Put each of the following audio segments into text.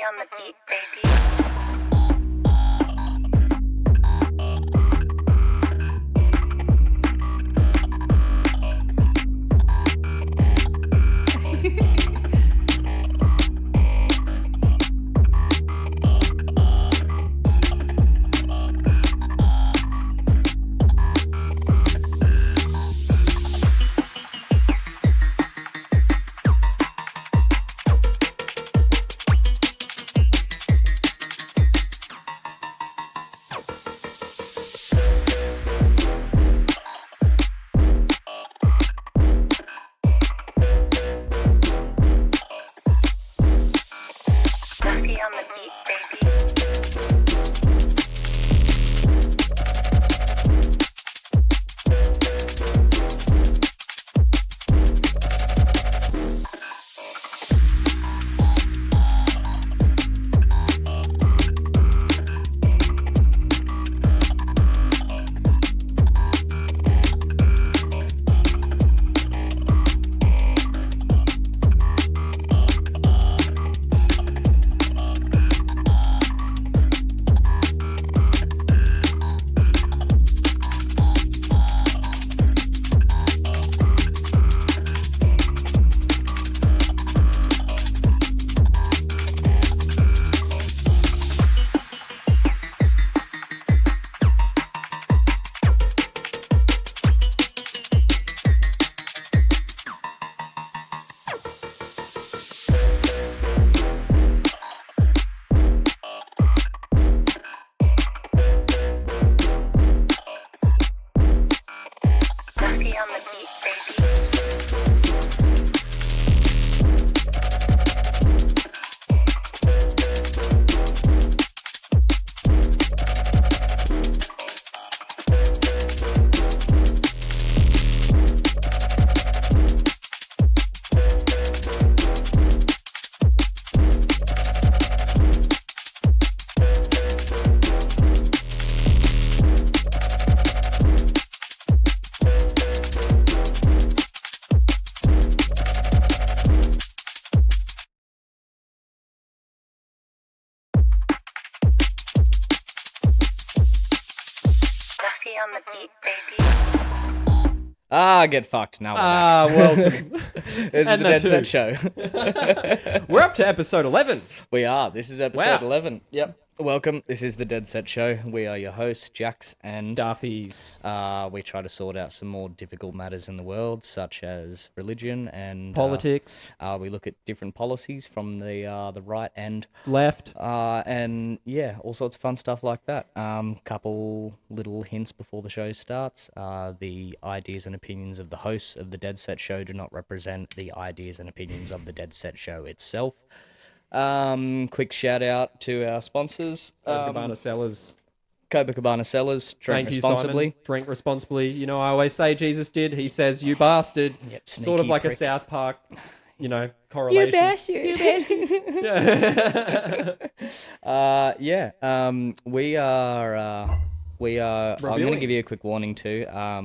Duffy on the beat, baby. Duffy on the beat, baby. Duffy on the beat, baby. Duffy on the beat, baby. Get fucked. Now we're Welcome. back. This is And the that Deadset too. Show. We're up to episode 11. We are. This is episode Wow. 11. Yep. Welcome. This is the Deadset Show. We are your hosts, Jax and Duffy's. we try to sort out some more difficult matters in the world, such as religion and Politics. we look at different policies from the right and Left. and yeah, all sorts of fun stuff like that. Couple little hints before the show starts. The ideas and opinions of the hosts of the Deadset Show do not represent the ideas and opinions of the Deadset Show itself. Quick shout out to our sponsors. Cabana Sellers. Copacabana Sellers. Drink Thank you, responsibly. Simon. Drink responsibly. You know, I always say Jesus did. He says, you bastard. Yep, Sort of sneaky like prick. a South Park, correlation. You bastard. We are. I'm going to Revealing. give you a quick warning too. A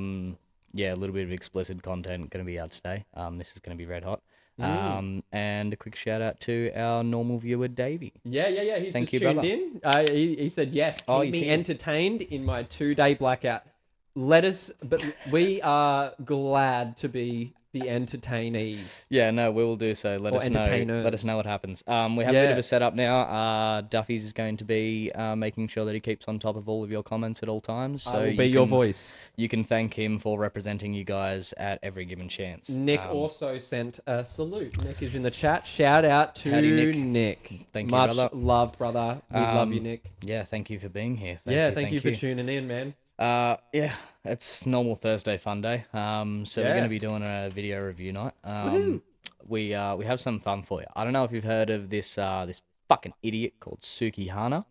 little bit of explicit content going to be out today. This is going to be red hot. And a quick shout out to our normal viewer, Davey. Yeah. He's Thank just you, tuned brother. in. He said, yes, Oh, keep you me see? entertained in my 2-day blackout. But we are glad to be the entertainees. Yeah, no, we will do so. Let Or us know. Let us entertainers. know what happens. We have a bit Yeah. of a setup now. Duffy's is going to be making sure that he keeps on top of all of your comments at all times. So I will you be your can- voice. You can thank him for representing you guys at every given chance. Nick also sent a salute. Nick is in the chat. Shout out to Howdy, Nick. Thank you, Much brother. love, brother. We love you, Nick. Yeah, thank you for being here. Thank you for tuning in, man. Yeah, it's normal Thursday fun day. So we're Yeah. going to be doing a video review night. Woohoo. We have some fun for you. I don't know if you've heard of this fucking idiot called Sukihana,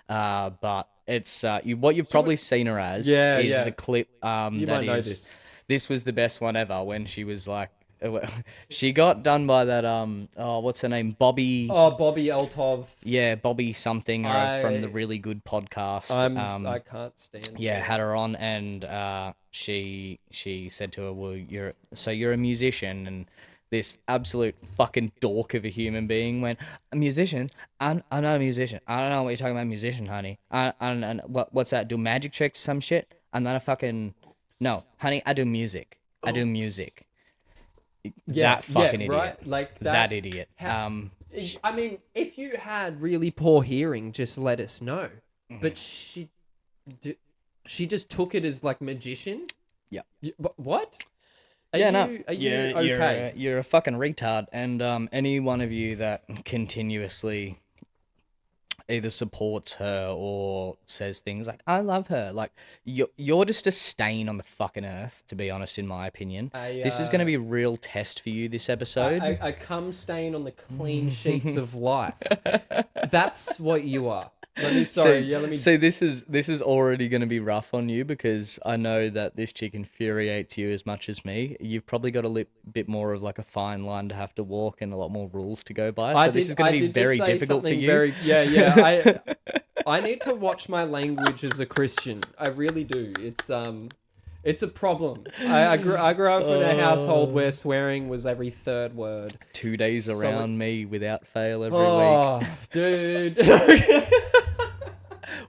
but it's what you've probably seen her as is the clip You that might know is- this. This was the best one ever when she was like she got done by that what's her name, Bobby. Oh, Bobby Altov. Yeah, Bobby something from the really good podcast. I can't stand. Yeah, had her on, and she said to her, "Well, you're a musician, and this absolute fucking dork of a human being went, a musician? I'm not a musician. I don't know what you're talking about, musician, honey. I don't know. What's that? Do magic tricks, some shit? I'm not a fucking... No, honey, I do music. I do music. That fucking idiot. Right? Like that idiot. I mean, if you had really poor hearing, just let us know. But she just took it as like magician. Yeah. What? Are Yeah, you, no. Are you okay? You're a fucking retard, and any one of you that continuously either supports her or says things like "I love her," like you're just a stain on the fucking earth. To be honest, in my opinion, this is going to be a real test for you this episode. A cum stain on the clean sheets of life. That's what you are. Let me. So this is already going to be rough on you because I know that this chick infuriates you as much as me. You've probably got a bit more of like a fine line to have to walk and a lot more rules to go by. So this is going to be very difficult for you. I need to watch my language as a Christian. I really do. It's a problem. I grew up in a household where swearing was every third word. 2 days around me without fail every week. Dude.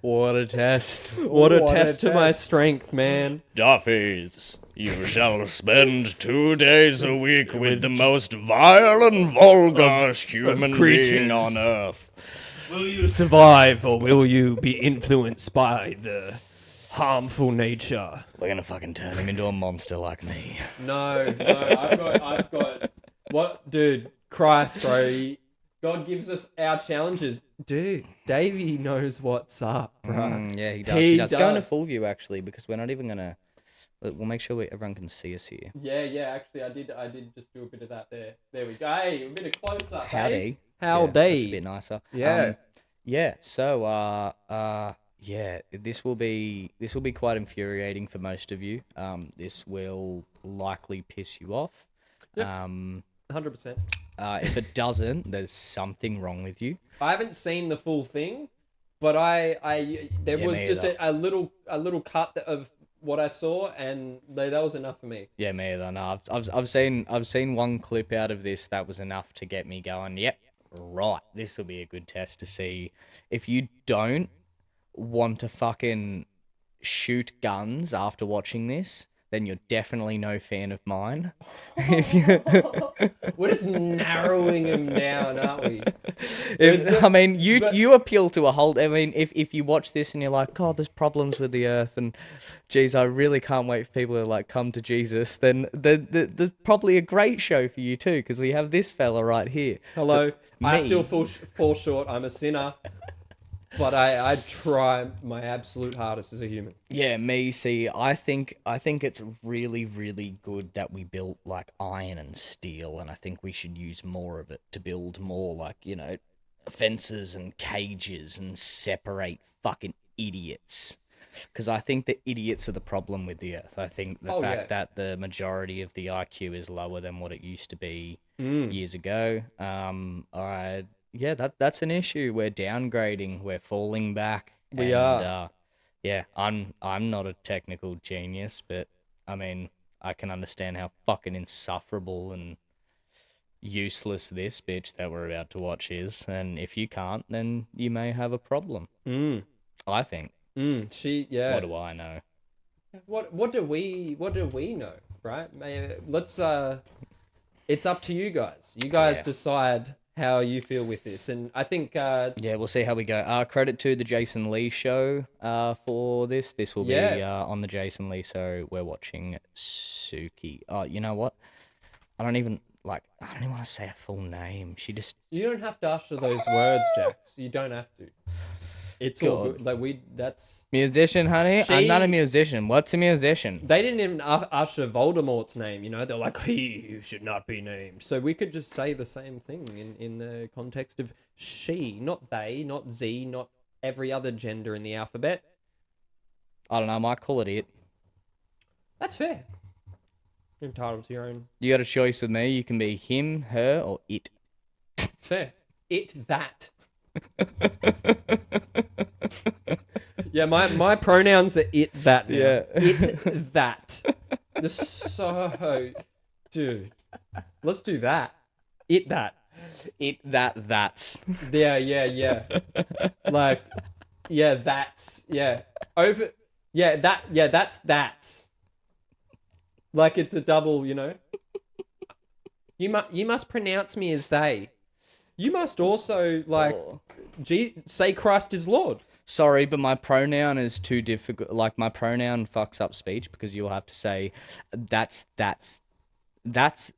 What a test. What a test to my strength, man. Duffys, you shall spend 2 days a week with the most vile and vulgar human being on earth. Will you survive or will you be influenced by the harmful nature? We're gonna fucking turn him into a monster like me. No, I've got what, dude? Christ, bro. God gives us our challenges. Dude, Davey knows what's up, bro. Yeah, he does. He does. Go into full view, actually, because we're not even going to... We'll make sure everyone can see us here. Yeah, actually, I did just do a bit of that there. There we go. Hey, a bit of close-up, Howdy. Howdy. Yeah, that's a bit nicer. Yeah. So, this will be quite infuriating for most of you. This will likely piss you off. Yep. 100%. If it doesn't, there's something wrong with you. I haven't seen the full thing, but there was just a little cut of what I saw, and that was enough for me. Yeah, me either. No, I've seen one clip out of this that was enough to get me going. Yep, right. This will be a good test to see if you don't want to fucking shoot guns after watching this. Then you're definitely no fan of mine. We're just narrowing him down, aren't we? You appeal to a whole... I mean, if you watch this and you're like, God, there's problems with the earth, and geez, I really can't wait for people to like come to Jesus, then there's probably a great show for you too, because we have this fella right here. Hello. I still fall short. I'm a sinner. But I try my absolute hardest as a human. Yeah, me. See, I think it's really, really good that we built like iron and steel, and I think we should use more of it to build more like, fences and cages and separate fucking idiots. Because I think the idiots are the problem with the Earth. I think the fact that the majority of the IQ is lower than what it used to be years ago. Yeah, that's an issue. We're downgrading. We're falling back. We are. Yeah, I'm not a technical genius, but I mean, I can understand how fucking insufferable and useless this bitch that we're about to watch is. And if you can't, then you may have a problem. I think. What do I know? What do we know, right? Let's it's up to you guys. You guys decide how you feel with this, and I think we'll see how we go. Credit to the Jason Lee show for this. This will be on the Jason Lee, so we're watching Suki. You know what? I don't even want to say a full name. You don't have to utter those words, Jax. You don't have to. It's all good. Like that's musician, honey. I'm not a musician. What's a musician? They didn't even usher Voldemort's name. They're like, he who should not be named. So we could just say the same thing in the context of she, not they, not Z, not every other gender in the alphabet. I don't know. I might call it. That's fair. You're entitled to your own. You got a choice with me. You can be him, her, or it. It's fair. It, that. Yeah, my pronouns are it, that now. Yeah. It, that. Dude. Let's do that. It that. That's. Yeah. Like, yeah, that's yeah. Over. Yeah, that's. Like it's a double, you know. You must pronounce me as they. You must also like Oh. say Christ is Lord. Sorry, but my pronoun is too difficult. Like my pronoun fucks up speech because you'll have to say that's that's That's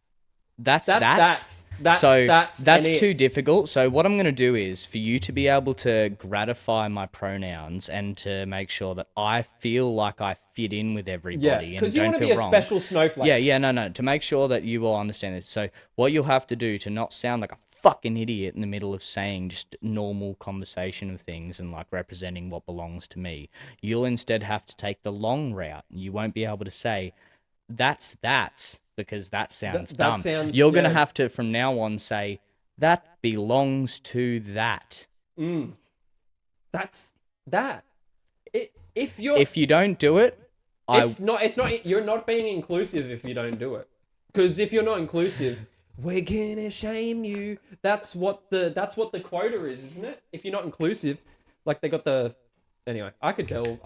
so that's that's and too it's. difficult. So what I'm gonna do is for you to be able to gratify my pronouns and to make sure that I feel like I fit in with Yeah, everybody and because you don't want to feel be a wrong. special snowflake. No. To make sure that you will understand this. So what you'll have to do to not sound like a fucking idiot in the middle of saying just normal conversation of things and like representing what belongs to me, you'll instead have to take the long route. You won't be able to say that's because that sounds That dumb. sounds. You're gonna Yeah. have to from now on say that belongs to that. That's that. If you're, If you don't do it, it's not. It's not. You're not being inclusive if you don't do it. Because if you're not inclusive, we're gonna shame you. That's what the quota is, isn't it? If you're not inclusive, like they got the. Anyway, I could tell.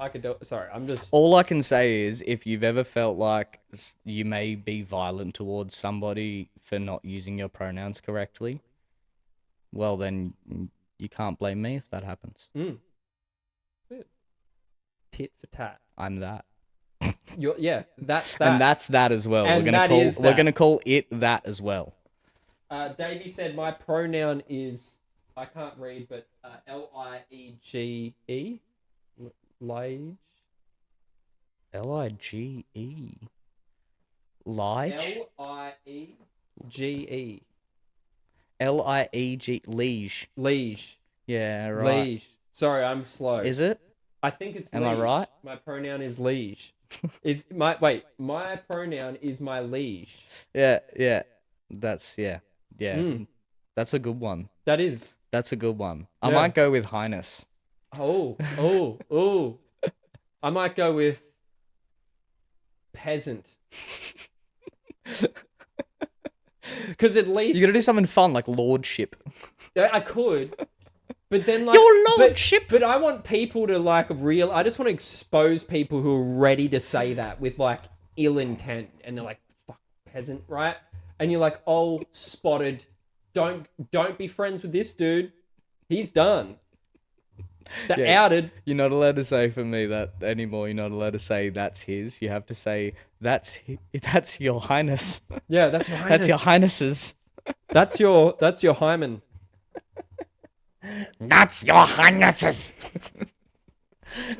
Sorry, I'm just. all I can say is if you've ever felt like you may be violent towards somebody for not using your pronouns correctly, well then you can't blame me if that happens. Tit for tat. I'm that. That's that. And that's that as well. And we're gonna that call is we're that. gonna call it that as well. Davey said my pronoun is I can't read, but Liege. Lige. Lige. Lige. Liege. Lieg. Liege. Liege. Yeah, right. Liege. Sorry, I'm slow. Is it? I think it's Am I liege. right? My pronoun is liege. My pronoun is my liege. Yeah. That's yeah. That's a good one. That is. That's a good one. I Yeah. might go with highness. Oh. I might go with peasant. Because at least You gotta do something fun like lordship. I could, but then like Your lordship. But I want people to like I just want to expose people who are ready to say that with like ill intent, and they're like, "Fuck peasant," right? And you're like, "Oh, spotted. Don't be friends with this dude. He's done." Outed. You're not allowed to say for me that anymore. You're not allowed to say that's his. You have to say that's your highness. Yeah, that's your highness. That's your highness's. That's your hymen. That's your highness's.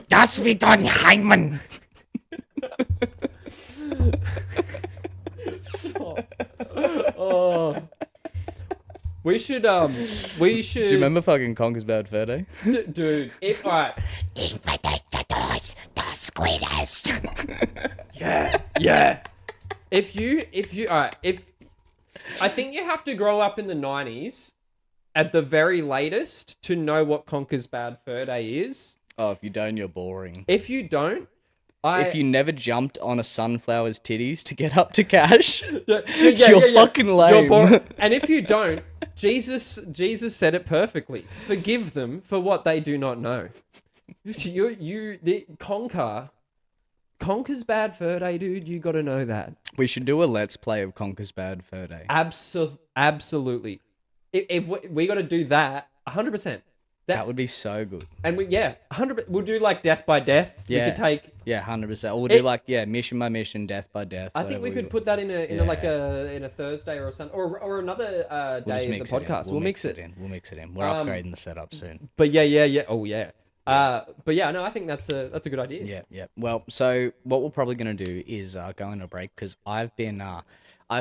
Das wird dein Heimen. Oh. We should. Do you remember fucking Conker's Bad Fur Day? Dude, alright. The sweetest. Yeah. If I think you have to grow up in the 90s at the very latest to know what Conker's Bad Fur Day is. Oh, if you don't, you're boring. If you don't, If you never jumped on a sunflower's titties to get up to cash, Yeah, you're fucking lame. And if you don't, Jesus said it perfectly. Forgive them for what they do not know. Conker's Bad Fur Day, dude. You got to know that. We should do a let's play of Conker's Bad Fur Day. Absolutely. If we got to do that, 100%. That would be so good. And 100%. We'll do like death by death. Yeah. We could take. Yeah, 100%. Or we'll do like mission by mission, death by death. I think we could put that in a Thursday or something, or another day of the podcast. We'll mix it in. We'll mix it in. We're upgrading the setup soon. But yeah. Oh yeah. But yeah, no, I think that's a good idea. Yeah. Well, so what we're probably gonna do is go on a break because I've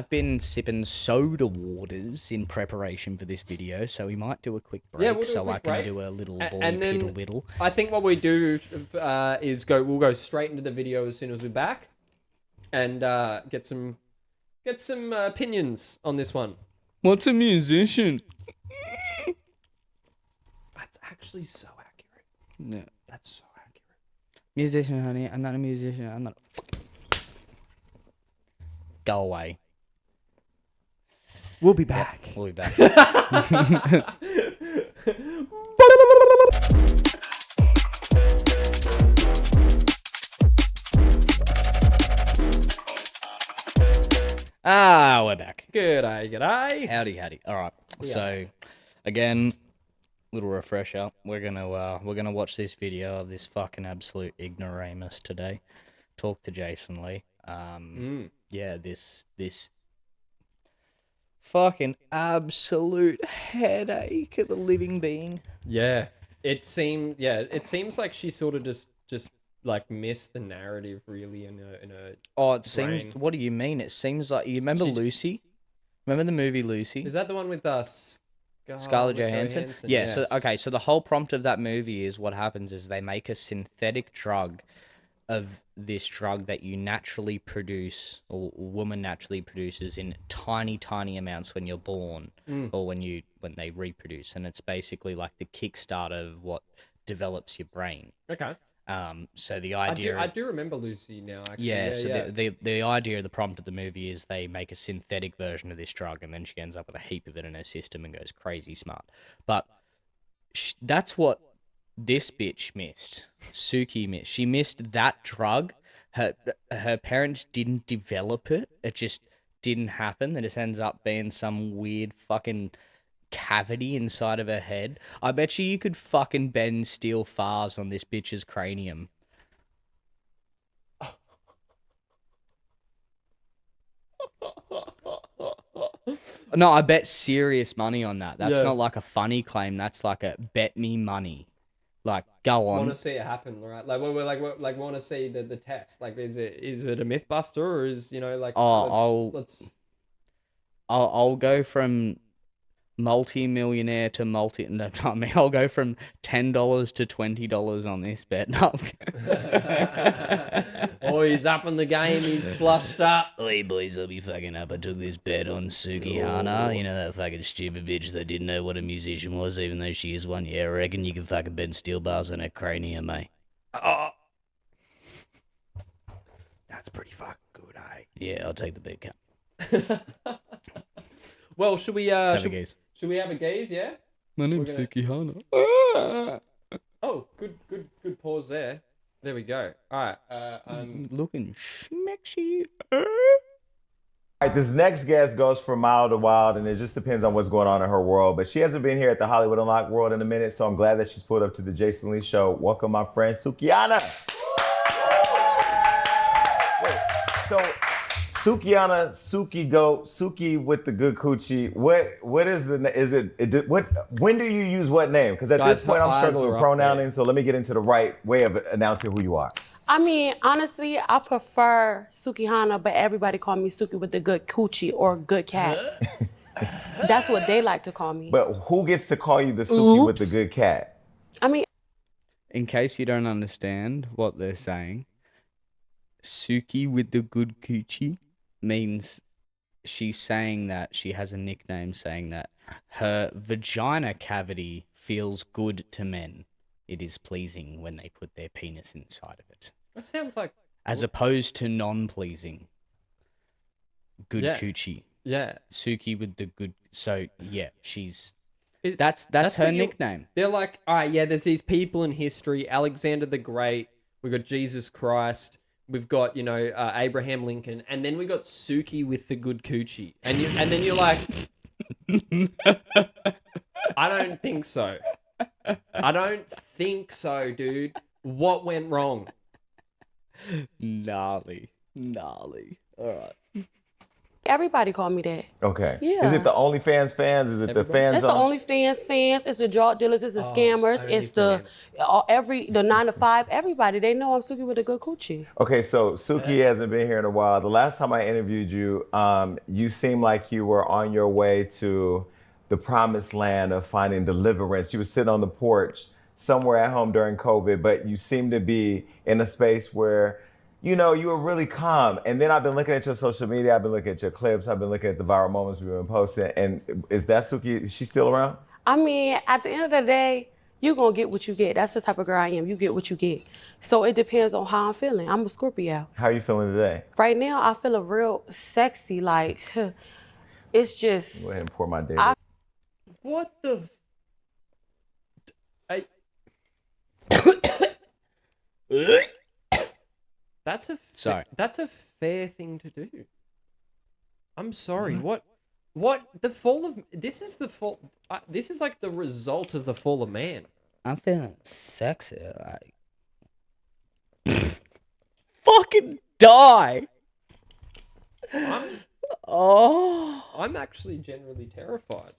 been sipping soda waters in preparation for this video, so we might do a quick break We'll do a so quick I can break. do a little boy And then piddle whittle. I think what we do is we'll go straight into the video as soon as we're back, and get some opinions on this one. What's a musician? That's actually so accurate. No. That's so accurate. Musician, honey. I'm not a musician. I'm not. Go away. We'll be back. We'll be back. We're back. G'day. Howdy. All right. So, again, little refresher. We're gonna watch this video of this fucking absolute ignoramus today. Talk to Jason Lee. Yeah, this fucking absolute headache of a living being. Yeah. It seems like she sort of just like missed the narrative really in a Oh, it brain. seems. What do you mean? It seems like you remember Lucy. Remember the movie Lucy? Is that the one with Scarlett Johansson? Yeah. Yes. So okay. So the whole prompt of that movie is what happens is they make a synthetic drug of this drug that you naturally produce, or woman naturally produces in tiny amounts when you're born, or when they reproduce, and it's basically like the kickstart of what develops your brain. Okay. So the idea I do remember Lucy now, actually. Yeah, the idea of the prompt of the movie is they make a synthetic version of this drug, and then she ends up with a heap of it in her system and goes crazy smart. But that's what this bitch missed. Suki missed. She missed that drug. Her parents didn't develop it. It just didn't happen. It just ends up being some weird fucking cavity inside of her head. I bet you could fucking bend steel fars on this bitch's cranium. No, I bet serious money on that. That's not like a funny claim. That's like a bet me money. Like, go on. Want to see it happen, right? Like, we want to see the test. Like, is it a MythBuster, or is like? Oh, I'll go from multi-millionaire to No, I mean, I'll go from $10 to $20 on this bet. No. Oh, he's up in the game. He's flushed up. Hey boys, I'll be fucking up. I took this bet on Sukihana. You know that fucking stupid bitch that didn't know what a musician was, even though she is one. Yeah, I reckon you can fucking bend steel bars on her cranium, mate. Oh. That's pretty fucking good, eh? Yeah, I'll take the bet cap. Well, should we should we have a gaze? Yeah. My name's Sukihana. Oh, good pause there. There we go. All right. I'm looking schmexy. All right, this next guest goes from mild to wild, and it just depends on what's going on in her world. But she hasn't been here at the Hollywood Unlocked world in a minute, so I'm glad that she's pulled up to the Jason Lee Show. Welcome, my friend Sukihana. Wait, so Sukihana, Suki goat, Suki with the good coochie. What is when do you use what name? Because at this point I'm struggling with pronouncing, so let me get into the right way of announcing who you are. I mean, honestly, I prefer Sukihana, but everybody call me Suki with the good coochie or good cat. That's what they like to call me. But who gets to call you the Suki with the good cat? I mean, in case you don't understand what they're saying, Suki with the good coochie means she's saying that she has a nickname saying that her vagina cavity feels good to men. It is pleasing when they put their penis inside of it. That sounds like... As opposed to non-pleasing. Good coochie. Yeah. Suki with the good... So, yeah, she's... That's her nickname. They're like, all right, yeah, there's these people in history. Alexander the Great. We've got Jesus Christ. We've got, Abraham Lincoln. And then we got Suki with the good coochie. And then you're like... I don't think so. I don't think so, dude. What went wrong? Gnarly. All right. everybody call me that. Okay. Yeah. Is it the OnlyFans fans? Is it the fans? It's the OnlyFans fans. It's the drug dealers. It's the scammers. It's the 9 to 5. Everybody, they know I'm Suki with a good coochie. Okay, so Suki hasn't been here in a while. The last time I interviewed you, you seemed like you were on your way to the promised land of finding deliverance. You were sitting on the porch somewhere at home during COVID, but you seemed to be in a space where, you know, you were really calm. And then I've been looking at your social media. I've been looking at your clips. I've been looking at the viral moments we've been posting. And is that Suki? Is she still around? I mean, at the end of the day, you're going to get what you get. That's the type of girl I am. You get what you get. So it depends on how I'm feeling. I'm a Scorpio. How are you feeling today? Right now, I feel real sexy. Like, It's just Go ahead and pour my data. What the? That's a Sorry. That's a fair thing to do. I'm sorry. What? The fall of this is the fall. This is like the result of the fall of man. I'm feeling sexy. Like, fucking die. I'm actually generally terrified.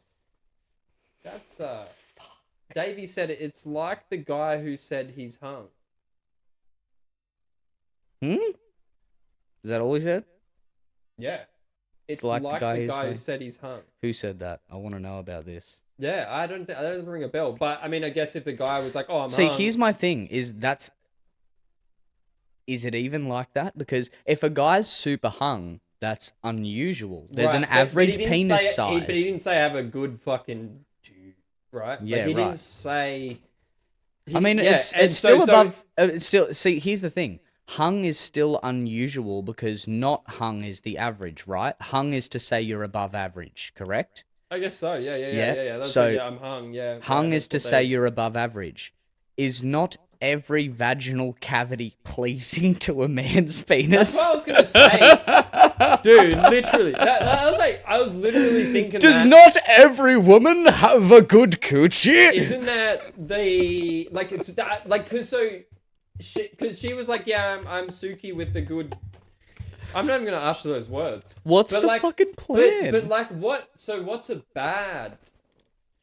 That's Davey said it's like the guy who said he's hung. Is that all he said? Yeah. It's like like the guy the who guy who said- said he's hung. Who said that? I want to know about this. Yeah, I don't ring a bell, but I mean, I guess if the guy was like, "Oh, I'm See, hung," here's my thing: is it even like that? Because if a guy's super hung, that's unusual. There's Right, an but average he didn't penis say, size. but he didn't say have a good fucking dude, right? Yeah, like, he right. didn't say. I mean, yeah, it's and still so- above. It's still. See, here's the thing: hung is still unusual because not hung is the average, right? Hung is to say you're above average, correct? I guess so. Yeah. Yeah, That's so it, yeah, I'm hung. Yeah. Hung right, is to that's what say they- you're above average. Is not every vaginal cavity pleasing to a man's penis? That's what I was gonna say, dude. Literally, I was literally thinking. Does that, not every woman have a good coochie? Isn't that the like? It's that like because she was like, yeah, I'm Suki with the good. I'm not even gonna ask those words. What's But, the like, fucking plan? But like, what? So what's a bad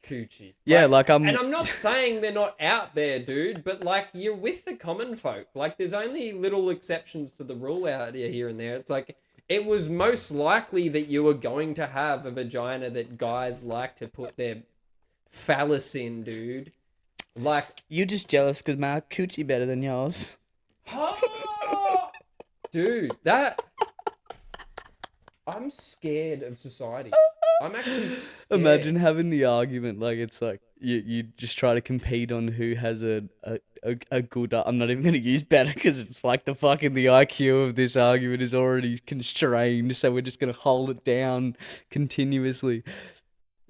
coochie? Yeah, like, and I'm not saying they're not out there, dude. But like, you're with the common folk. Like, there's only little exceptions to the rule out here and there. It's like it was most likely that you were going to have a vagina that guys like to put their phallus in, dude. Like, You're just jealous because my coochie better than yours. dude, that. I'm scared of society. I'm actually scared. Imagine having the argument like it's like you just try to compete on who has a good. I'm not even gonna use better because it's like the IQ of this argument is already constrained, so we're just gonna hold it down continuously.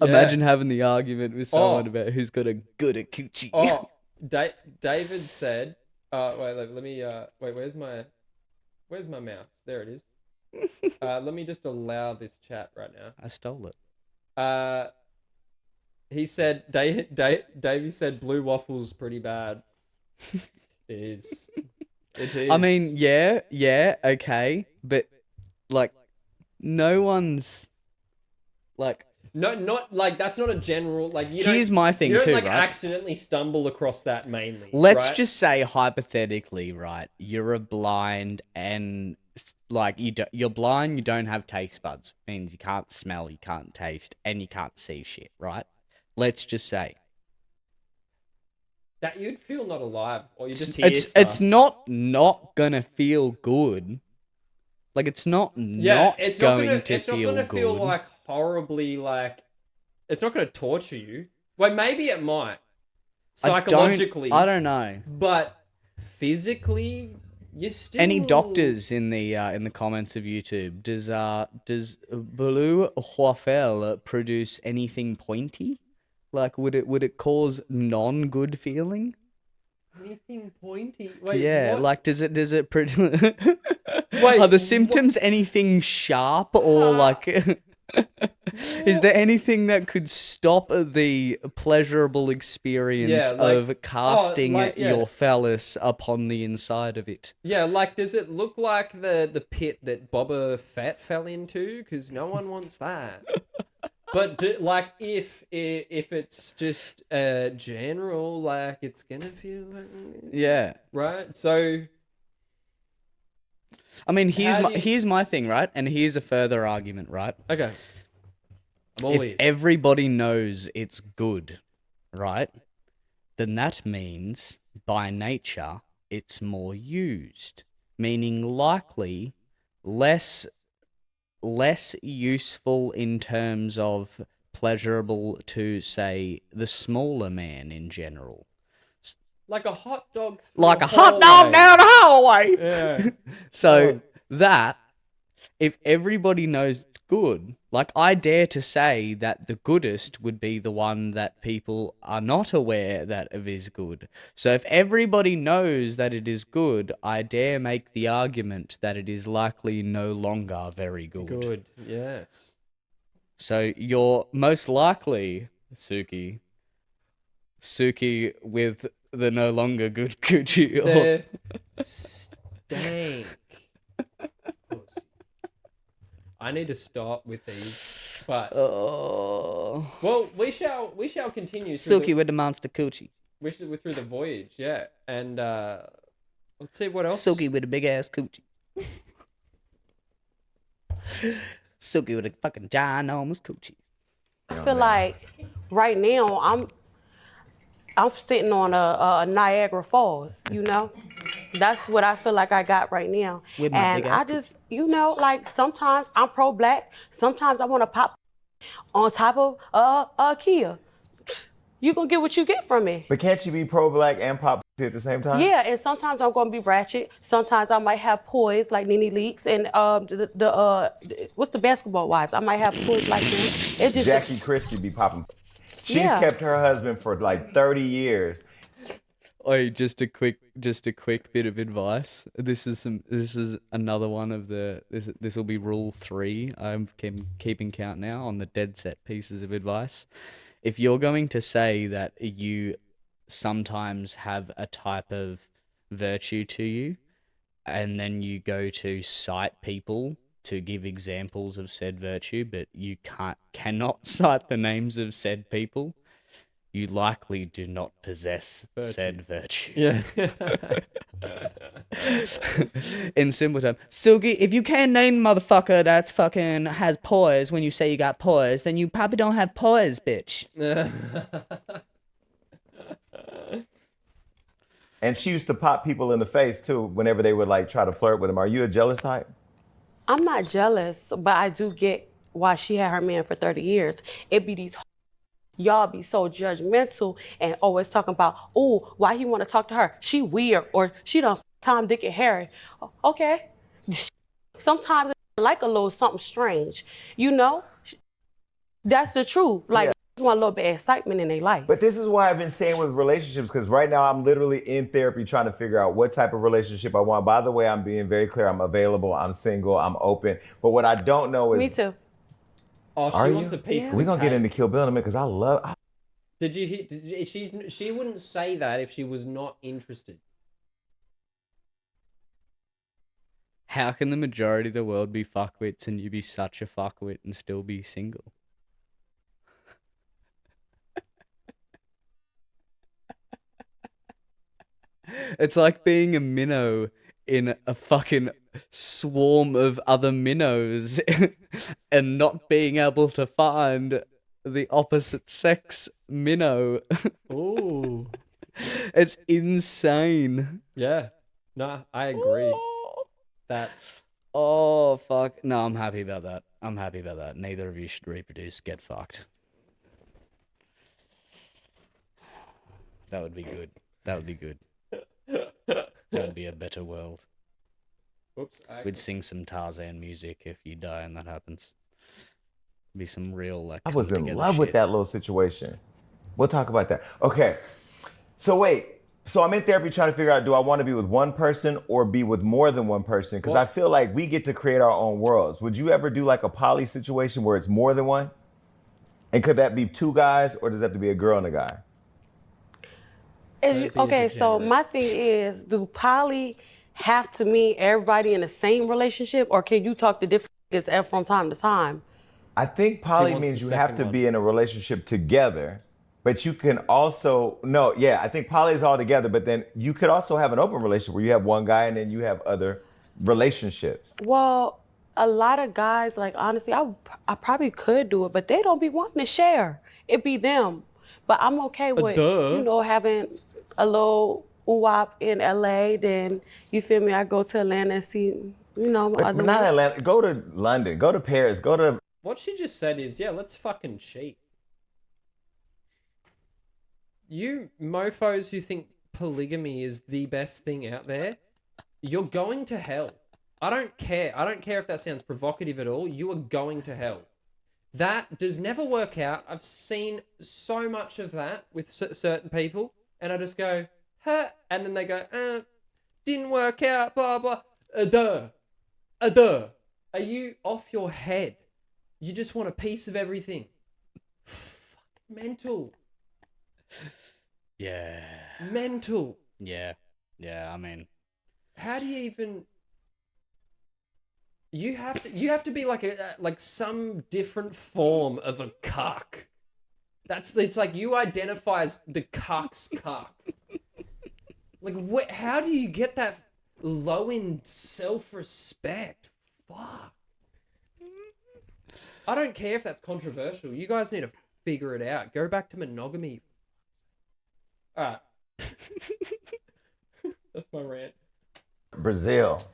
Yeah. Imagine having the argument with someone Oh. about who's got a good at coochie. Oh, David said. Wait, let me. Wait, where's my mouse? There it is. Let me just allow this chat right now. I stole it. He said, Davey said blue waffles pretty bad. It is. It is. I mean, yeah, okay, but like, no one's like. no, not like that's not a general like. Here's my thing you don't too, like right? accidentally stumble across that mainly. Let's right? just say hypothetically, right? You're a blind and like you're blind. You don't have taste buds. Means you can't smell, you can't taste, and you can't see shit, right? Let's just say that you'd feel not alive, or you just hear it's not gonna feel good. Like it's not it's going not to it's feel not gonna good. feel like horribly like. It's not gonna torture you. Well, maybe it might psychologically. I don't know. But physically, you still. Any doctors in the comments of YouTube? Does blue waffle produce anything pointy? Like would it cause non-good feeling? Anything pointy? Wait, Yeah, what? like does it Wait, are the symptoms anything sharp or like is there anything that could stop the pleasurable experience Yeah, like- of casting like, yeah. your phallus upon the inside of it? Yeah, like does it look like the pit that Boba Fett fell into? Because no one wants that. But like if it's just general, like it's gonna feel Yeah. right. So I mean, How do you- here's my thing, right? And here's a further argument, right? okay, I'm all If ears. everybody knows it's good, right? Then that means by nature it's more used, meaning likely less useful in terms of pleasurable to say the smaller man in general. Like a hot dog. Like through a hot dog hallway. down the hallway. Yeah. So Oh. that if everybody knows it's good. Like, I dare to say that the goodest would be the one that people are not aware that it is good. So if everybody knows that it is good, I dare make the argument that it is likely no longer very good. Good. Yes. So you're most likely, Suki with the no longer good coochie. Or... The stank. I need to stop with these, but Oh. well, we shall continue. Suki with the monster coochie. Through the voyage, yeah, and let's see what else. Suki with a big ass coochie. Suki with a fucking ginormous coochie. I feel like right now I'm sitting on a Niagara Falls, you know? That's what I feel like I got right now. With my And big ass I just, you know, like sometimes I'm pro-black, sometimes I want to pop on top of Kia. You gonna get what you get from me. But can't you be pro-black and pop at the same time? Yeah, and sometimes I'm gonna be ratchet. Sometimes I might have poise like Nene Leakes and what's the basketball wives? I might have poise like them. It just Jackie Christie be popping. She's Yeah. kept her husband for like 30 years. Oh, just a quick bit of advice. This is another one of this will be rule 3. I'm keeping count now on the Deadset pieces of advice. If you're going to say that you sometimes have a type of virtue to you, and then you go to cite people to give examples of said virtue, but you cannot cite the names of said people, you likely do not possess said virtue. Yeah. In simple terms, Silky, if you can't name motherfucker that's fucking has poise when you say you got poise, then you probably don't have poise, bitch. And she used to pop people in the face too whenever they would like try to flirt with him. Are you a jealous type? I'm not jealous, but I do get why she had her man for 30 years. It be these y'all be so judgmental and always talking about, oh, why he want to talk to her? She weird or she done Tom, Dick, and Harry. Okay. Sometimes I like a little something strange. You know? That's the truth. Like, just want a little bit of excitement in their life. But this is why I've been saying with relationships, because right now I'm literally in therapy trying to figure out what type of relationship I want. By the way, I'm being very clear. I'm available. I'm single. I'm open. But what I don't know is... Me too. Oh, Are she you? wants a piece. We're going to get into Kill Bill in a minute because I love... Did you hear? She wouldn't say that if she was not interested. How can the majority of the world be fuckwits and you be such a fuckwit and still be single? It's like being a minnow in a fucking swarm of other minnows and not being able to find the opposite sex minnow. Ooh. It's insane. Yeah. Nah, I agree. That. Oh, fuck. No, I'm happy about that. I'm happy about that. Neither of you should reproduce. Get fucked. That would be good. That would be good. That would be a better world. Whoops. We'd sing some Tarzan music if you die and that happens. Be some real like. I was in come-together love with shit. that little situation. We'll talk about that. Okay. So wait. So I'm in therapy trying to figure out, do I want to be with one person or be with more than one person? Because I feel like we get to create our own worlds. Would you ever do like a poly situation where it's more than one? And could that be 2 guys or does that have to be a girl and a guy? Okay, so my thing is, do poly have to mean everybody in the same relationship, or can you talk to different niggas from time to time? I think poly wants means the you have second to one. be in a relationship together, but you can also, I think poly is all together, but then you could also have an open relationship where you have one guy and then you have other relationships. Well, a lot of guys, like, honestly, I probably could do it, but they don't be wanting to share. It be them. But I'm okay with, duh. you know, having a little wop in LA, then, you feel me, I go to Atlanta and see, you know, my But other not ones. Atlanta, go to London, go to Paris, go to... What she just said is, yeah, let's fucking cheat. You mofos who think polygamy is the best thing out there, you're going to hell. I don't care. I don't care if that sounds provocative at all. You are going to hell. That does never work out. I've seen so much of that with certain people, and I just go, huh, and then they go, didn't work out, blah, blah, duh. Are you off your head? You just want a piece of everything. Fucking mental. Yeah. Mental. Yeah. Yeah, I mean... How do you even... You have to be like some different form of a cuck. It's like you identify as the cuck's cuck. Like how do you get that low in self-respect? Fuck. I don't care if that's controversial. You guys need to figure it out. Go back to monogamy. All right. That's my rant. Brazil.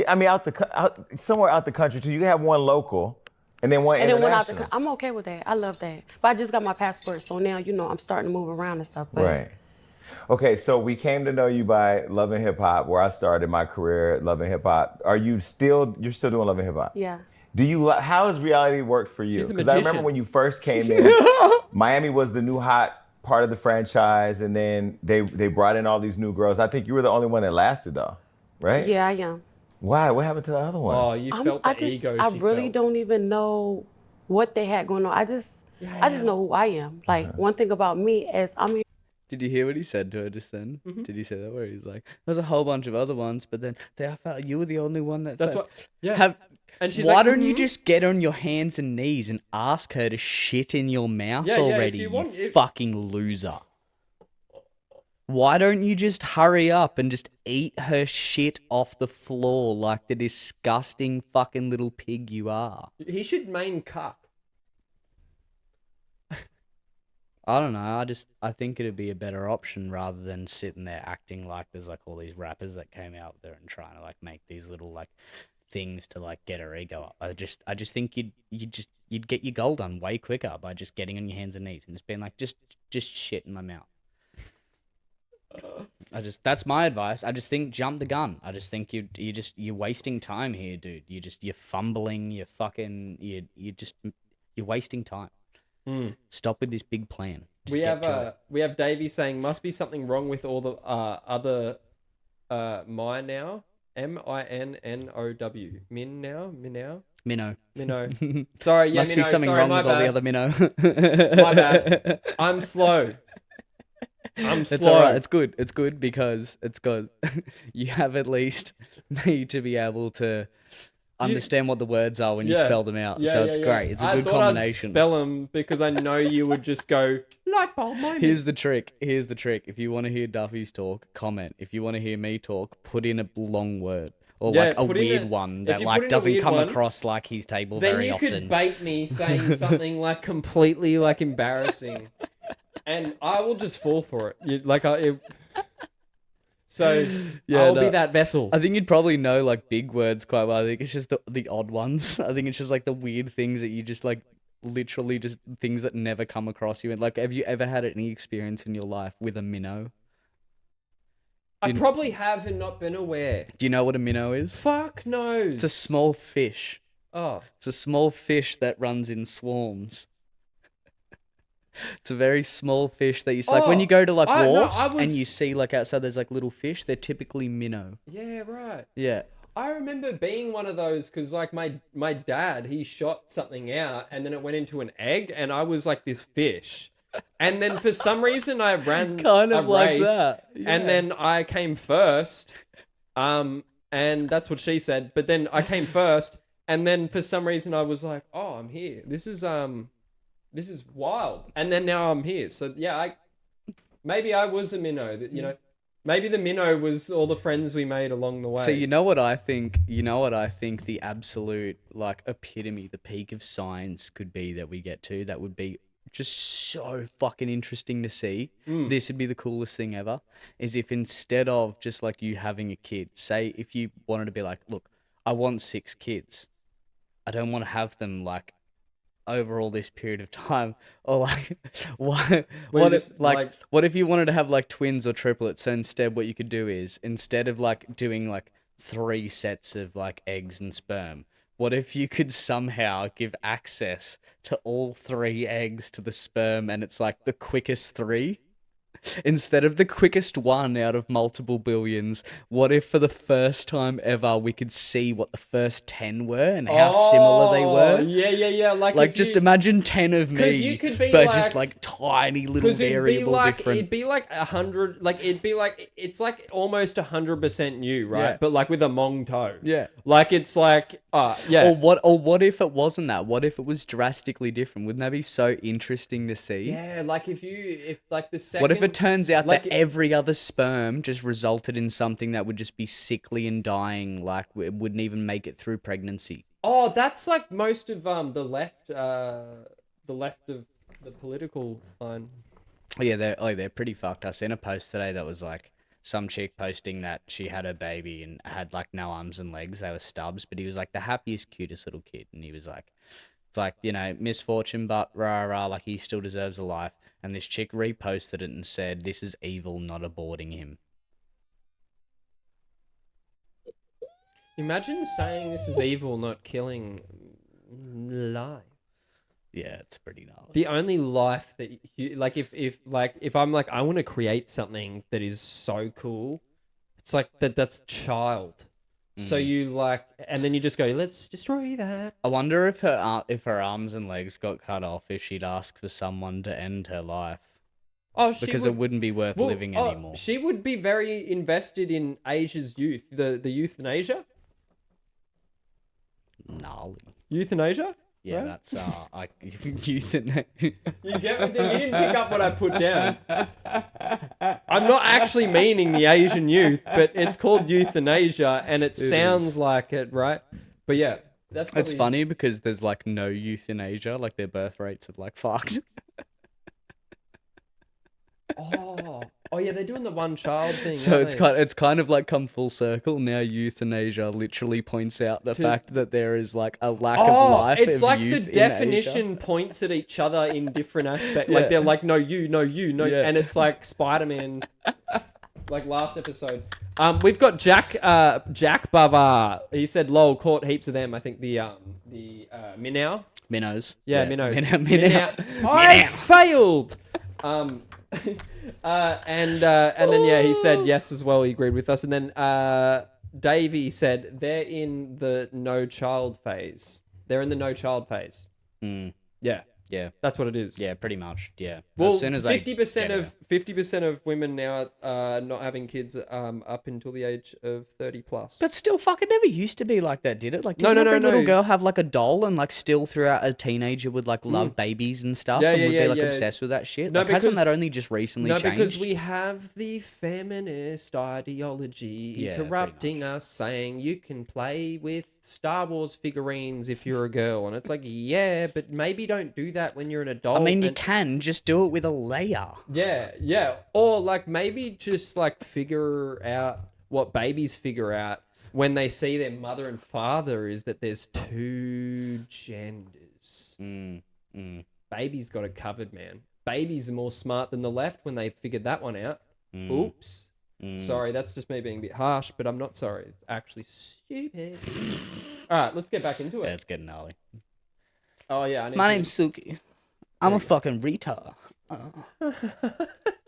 I mean, somewhere out the country too. You can have one local, and then one international. One out the country. I'm okay with that. I love that. But I just got my passport, so now I'm starting to move around and stuff. But... Right. Okay, so we came to know you by Love and Hip Hop, where I started my career at Love and Hip Hop. You're still doing Love and Hip Hop? Yeah. How has reality worked for you? Because I remember when you first came in, Miami was the new hot part of the franchise, and then they brought in all these new girls. I think you were the only one that lasted though, right? Yeah, I am. Why? What happened to the other ones? Oh, you felt the ego. I really don't even know what they had going on. I just know who I am. Like one thing about me is I'm. Did you hear what he said to her just then? Mm-hmm. Did he say that? Where he's like, "There's a whole bunch of other ones, but then I felt you were the only one that's." That's what. Yeah. And she's why like, don't you just get on your hands and knees and ask her to shit in your mouth already, you fucking loser? Why don't you just hurry up and just eat her shit off the floor like the disgusting fucking little pig you are? He should main cuck. I don't know. I think it'd be a better option rather than sitting there acting like there's like all these rappers that came out there and trying to like make these little like things to like get her ego up. I just think you'd get your goal done way quicker by just getting on your hands and knees and just being like just shit in my mouth. That's my advice. I just think jump the gun. I just think you're wasting time here, dude. You're fumbling. You're wasting time. Stop with this big plan. We have Davey saying must be something wrong with all the other my now. M-I-N-N-O-W. Minnow. Sorry, yeah, must Minnow. be something Sorry, wrong my with bad. all the other minnow. My bad. I'm slow. It's all right. It's good. It's good because you have at least me to be able to understand what the words are when you spell them out. So it's great. It's a good combination. I'd spell them because I know you would just go light bulb moment. Here's the trick. If you want to hear Duffy's talk, comment. If you want to hear me talk, put in a long word. Or like a weird one that like doesn't come across like his table very often. Then you could bait me saying something like completely like embarrassing. And I will just fall for it. I'll be that vessel. I think you'd probably know like big words quite well. I think it's just the odd ones. I think it's just like the weird things that you just like literally just things that never come across you. And like, have you ever had any experience in your life with a minnow? I probably have and not been aware. Do you know what a minnow is? Fuck knows. It's a small fish. Oh. It's a small fish that runs in swarms. It's a very small fish that you see. Like when you go to like wharfs and you see like outside there's like little fish, they're typically minnow. Yeah, right. Yeah. I remember being one of those because like my dad, he shot something out and then it went into an egg and I was like this fish. And then for some reason I ran kind of a like race, that. Yeah. And then I came first. And that's what she said. But then I came first and then for some reason I was like, oh, I'm here. This is wild. And then now I'm here. So yeah, maybe I was a minnow. Maybe the minnow was all the friends we made along the way. So you know what I think the absolute like epitome, the peak of science could be that we get to, that would be just so fucking interesting to see. This would be the coolest thing ever, is if instead of just like you having a kid, say if you wanted to be like, look, I want 6 kids. I don't want to have them like over all this period of time, or like what if you wanted to have like twins or triplets? So instead what you could do is, instead of like doing like 3 sets of like eggs and sperm. What if you could somehow give access to all 3 eggs to the sperm and it's like the quickest 3? Instead of the quickest one out of multiple billions, what if for the first time ever we could see what the first 10 were and how similar they were? Yeah. Like, just imagine 10 of 'Cause me, you could be but like- just like tiny little variable different. It'd be like 100, like it'd be like, it's like almost 100% you, right? Yeah. But like with a mong toe. Yeah. Like it's like, yeah. Or what if it wasn't that? What if it was drastically different? Wouldn't that be so interesting to see? Yeah, like if like the second. What if it turns out like that every other sperm just resulted in something that would just be sickly and dying, like it wouldn't even make it through pregnancy? Oh, that's like most of the left of the political line. Yeah, they're pretty fucked. I seen a post today that was like some chick posting that she had her baby and had like no arms and legs. They were stubs, but he was like the happiest, cutest little kid, and he was like, it's like, you know, misfortune, but rah rah, like he still deserves a life. And this chick reposted it and said, "This is evil, not aborting him." Imagine saying this is evil, not killing life. Yeah, it's pretty gnarly. The only life that you like, if I'm like, I want to create something that is so cool, it's like that's a child. So you like, and then you just go, let's destroy that. I wonder if her arms and legs got cut off, if she'd ask for someone to end her life, Oh, she because would, it wouldn't be worth living anymore. She would be very invested in Asia's youth, the euthanasia. Gnarly. Euthanasia? Yeah, Right? that's euthanasia. You get what? You didn't pick up what I put down. I'm not actually meaning the Asian youth, but it's called euthanasia, and it sounds like it, right? But yeah, that's It's probably... funny because there's like no euthanasia, like their birth rates are like fucked. Oh yeah, they're doing the one child thing. So aren't they? it's kind of like come full circle. Now euthanasia literally points out the fact that there is like a lack of life. It's of like the youth in definition Asia. points at each other in different aspects. Yeah. Like they're like, no, you, Yeah. and it's like Spider-Man. Like last episode. We've got Jack Bava. He said, "Lol, caught heaps of them." I think the Minnow. Minnows. Yeah, minnows. Minnow. I failed. And then yeah, he said yes as well. He agreed with us. And then Davey said they're in the no child phase. They're in the no child phase. Yeah, Yeah. that's what it is. Yeah, pretty much. Yeah. Well, as soon as 50% of women now are not having kids up until the age of 30 plus. But still, fuck, it never used to be like that, did it? Like, No, didn't no, every no, little no. girl have like a doll and like still throughout a teenager would like love babies and stuff Yeah, and yeah, would yeah, be like yeah. obsessed with that shit? No, Like, hasn't because- that only just recently No, changed? because we have the feminist ideology Yeah, pretty corrupting us, saying you can play with Star Wars figurines if you're a girl, and it's like, yeah, but maybe don't do that when you're an adult. I mean, you and- can just do it with a layer. Yeah, or like maybe just like figure out what babies figure out when they see their mother and father is that there's 2 genders. Babies got it covered, man. Babies are more smart than the left when they figured that one out. Oops. Sorry, that's just me being a bit harsh, but I'm not sorry. It's actually stupid. All right, let's get back into Yeah, it. it's getting gnarly. Oh yeah, I need My to- name's Suki. I'm a fucking retard.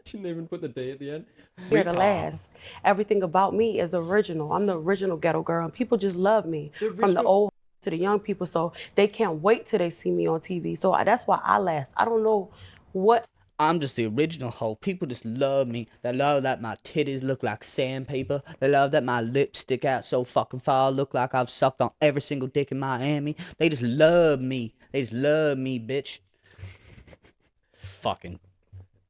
Didn't even put the D at the end. Here to last. Everything about me is original. I'm the original ghetto girl, and people just love me. From the old to the young people, so they can't wait till they see me on TV. So that's why I last. I don't know what. I'm just the original hoe. People just love me. They love that my titties look like sandpaper. They love that my lips stick out so fucking far. Look like I've sucked on every single dick in Miami. They just love me. They just love me, bitch. Fucking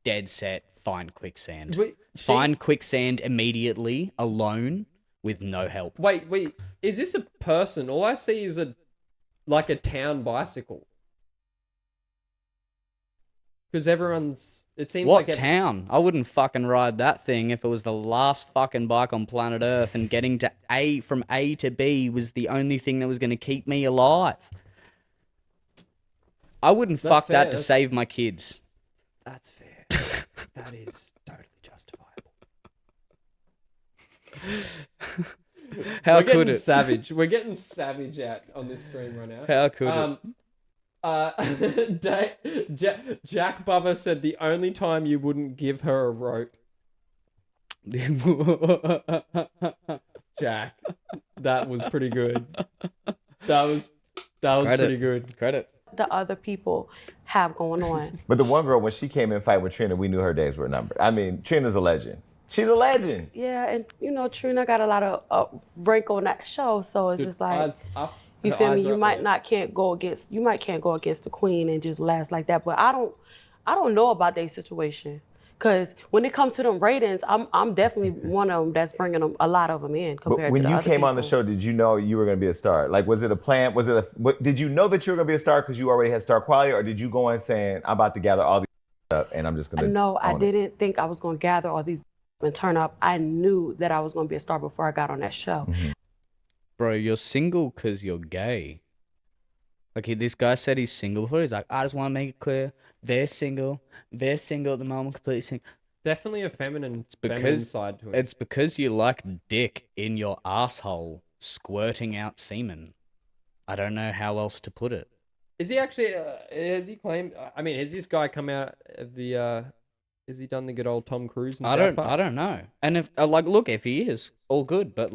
Deadset. Find quicksand. Find quicksand immediately, alone, with no help. Wait. Is this a person? All I see is a town bicycle. Because everyone's... It seems What like... town? I wouldn't fucking ride that thing if it was the last fucking bike on planet Earth and getting to from A to B was the only thing that was going to keep me alive. I wouldn't That's fuck fair, that to that's- save my kids. That's fair. That is totally justifiable. How We're could getting it? savage. We're getting savage out on this stream right now. How could Jack Bubba said the only time you wouldn't give her a rope. Jack, that was pretty good. That was pretty good. Credit. The other people have going on. But the one girl, when she came in fight with Trina, we knew her days were numbered. I mean, Trina's a legend. She's a legend. Yeah, and you know, Trina got a lot of rank on that show, so it's just like, you feel me? You might can't go against the queen and just last like that. But I don't know about their situation. Cause when it comes to them ratings, I'm definitely one of them that's bringing them, a lot of them in compared But when to the you other came on the people. show, did you know you were going to be a star? Like, was it a plan? Did you know that you were going to be a star because you already had star quality, or did you go in saying, I'm about to gather all these up and I'm just going to? No, I didn't think I was going to gather all these and turn up. I knew that I was going to be a star before I got on that show. Mm-hmm. Bro, you're single because you're gay. Like, this guy said he's single before. He's like, I just want to make it clear. They're single. They're single at the moment, completely single. Definitely a feminine side to it. It's because you like dick in your asshole squirting out semen. I don't know how else to put it. Is he actually, has he claimed, I mean, has this guy come out of the, has he done the good old Tom Cruise and South Park? I don't know. And if, look, if he is, all good. But,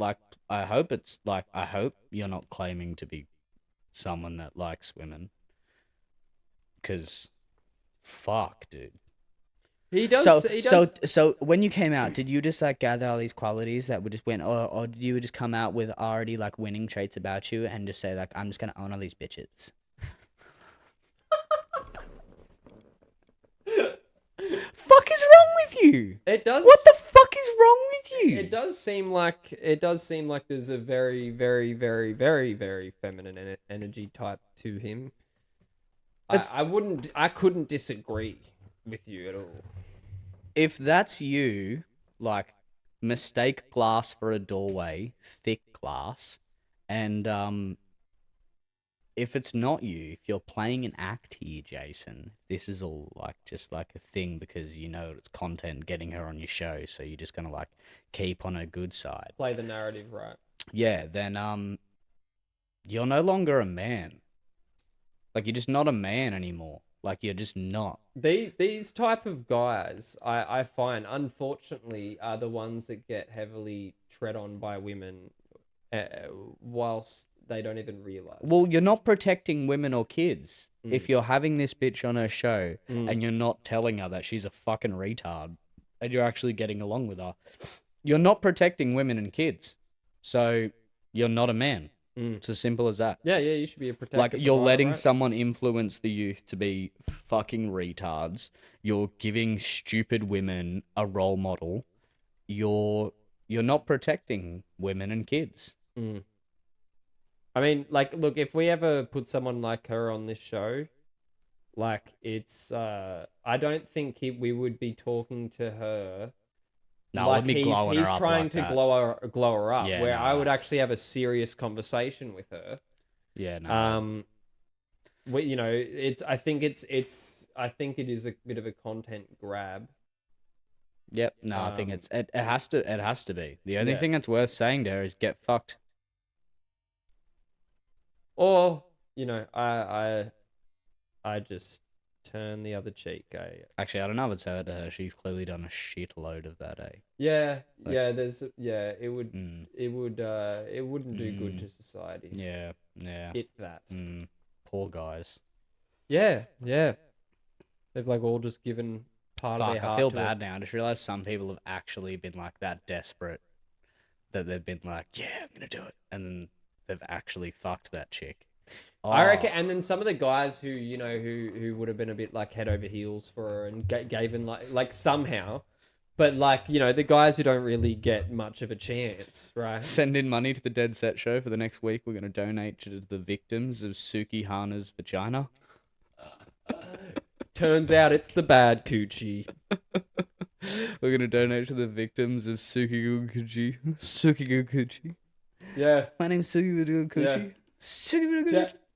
I hope you're not claiming to be someone that likes women. Because, fuck, dude. He does. So when you came out, did you just gather all these qualities that would just win, or did you just come out with already winning traits about you and just say I'm just gonna own all these bitches? Fuck is wrong with you? It does. What the fuck is wrong with you? It does seem like there's a very, very, very, very, very feminine energy type to him. I couldn't disagree with you at all. If that's you, mistake glass for a doorway, thick glass, and if it's not you, if you're playing an act here, Jason, this is all just a thing because you know it's content getting her on your show, so you're just gonna keep on her good side. Play the narrative, right? Yeah, then you're no longer a man. You're just not a man anymore. You're just not. These type of guys, I find, unfortunately, are the ones that get heavily tread on by women whilst they don't even realize. Well, you're not protecting women or kids. If you're having this bitch on her show and you're not telling her that she's a fucking retard and you're actually getting along with her, you're not protecting women and kids. So you're not a man. It's as simple as that. Yeah, you should be a protector. You're letting someone influence the youth to be fucking retards. You're giving stupid women a role model. You're not protecting women and kids. I mean, look, if we ever put someone like her on this show, it's I don't think we would be talking to her. No, I'd be glowing her up. He's trying to glow her up. Yeah, where no, I would actually have a serious conversation with her. Yeah, no. I think it is a bit of a content grab. Yep. No, I think it has to be. The only thing that's worth saying to her is get fucked. Or, I just turn the other cheek. Actually, I don't know if it's her to her. She's clearly done a shitload of that, eh? Yeah, it wouldn't do good to society. Yeah. Hit that. Poor guys. Yeah. They've all just given part of their heart. I feel to bad it. now. I just realized some people have actually been that desperate that they've been yeah, I'm gonna do it, and then they've actually fucked that chick. I reckon, and then some of the guys who who would have been a bit head over heels for her and gave him somehow, but the guys who don't really get much of a chance, right? Send in money to the Deadset show for the next week. We're gonna donate to the victims of Sukihana's vagina. Turns out it's the bad coochie. We're gonna donate to the victims of Sukiguguchi. Sukiguguchi. Yeah. My name's Sukiguguchi.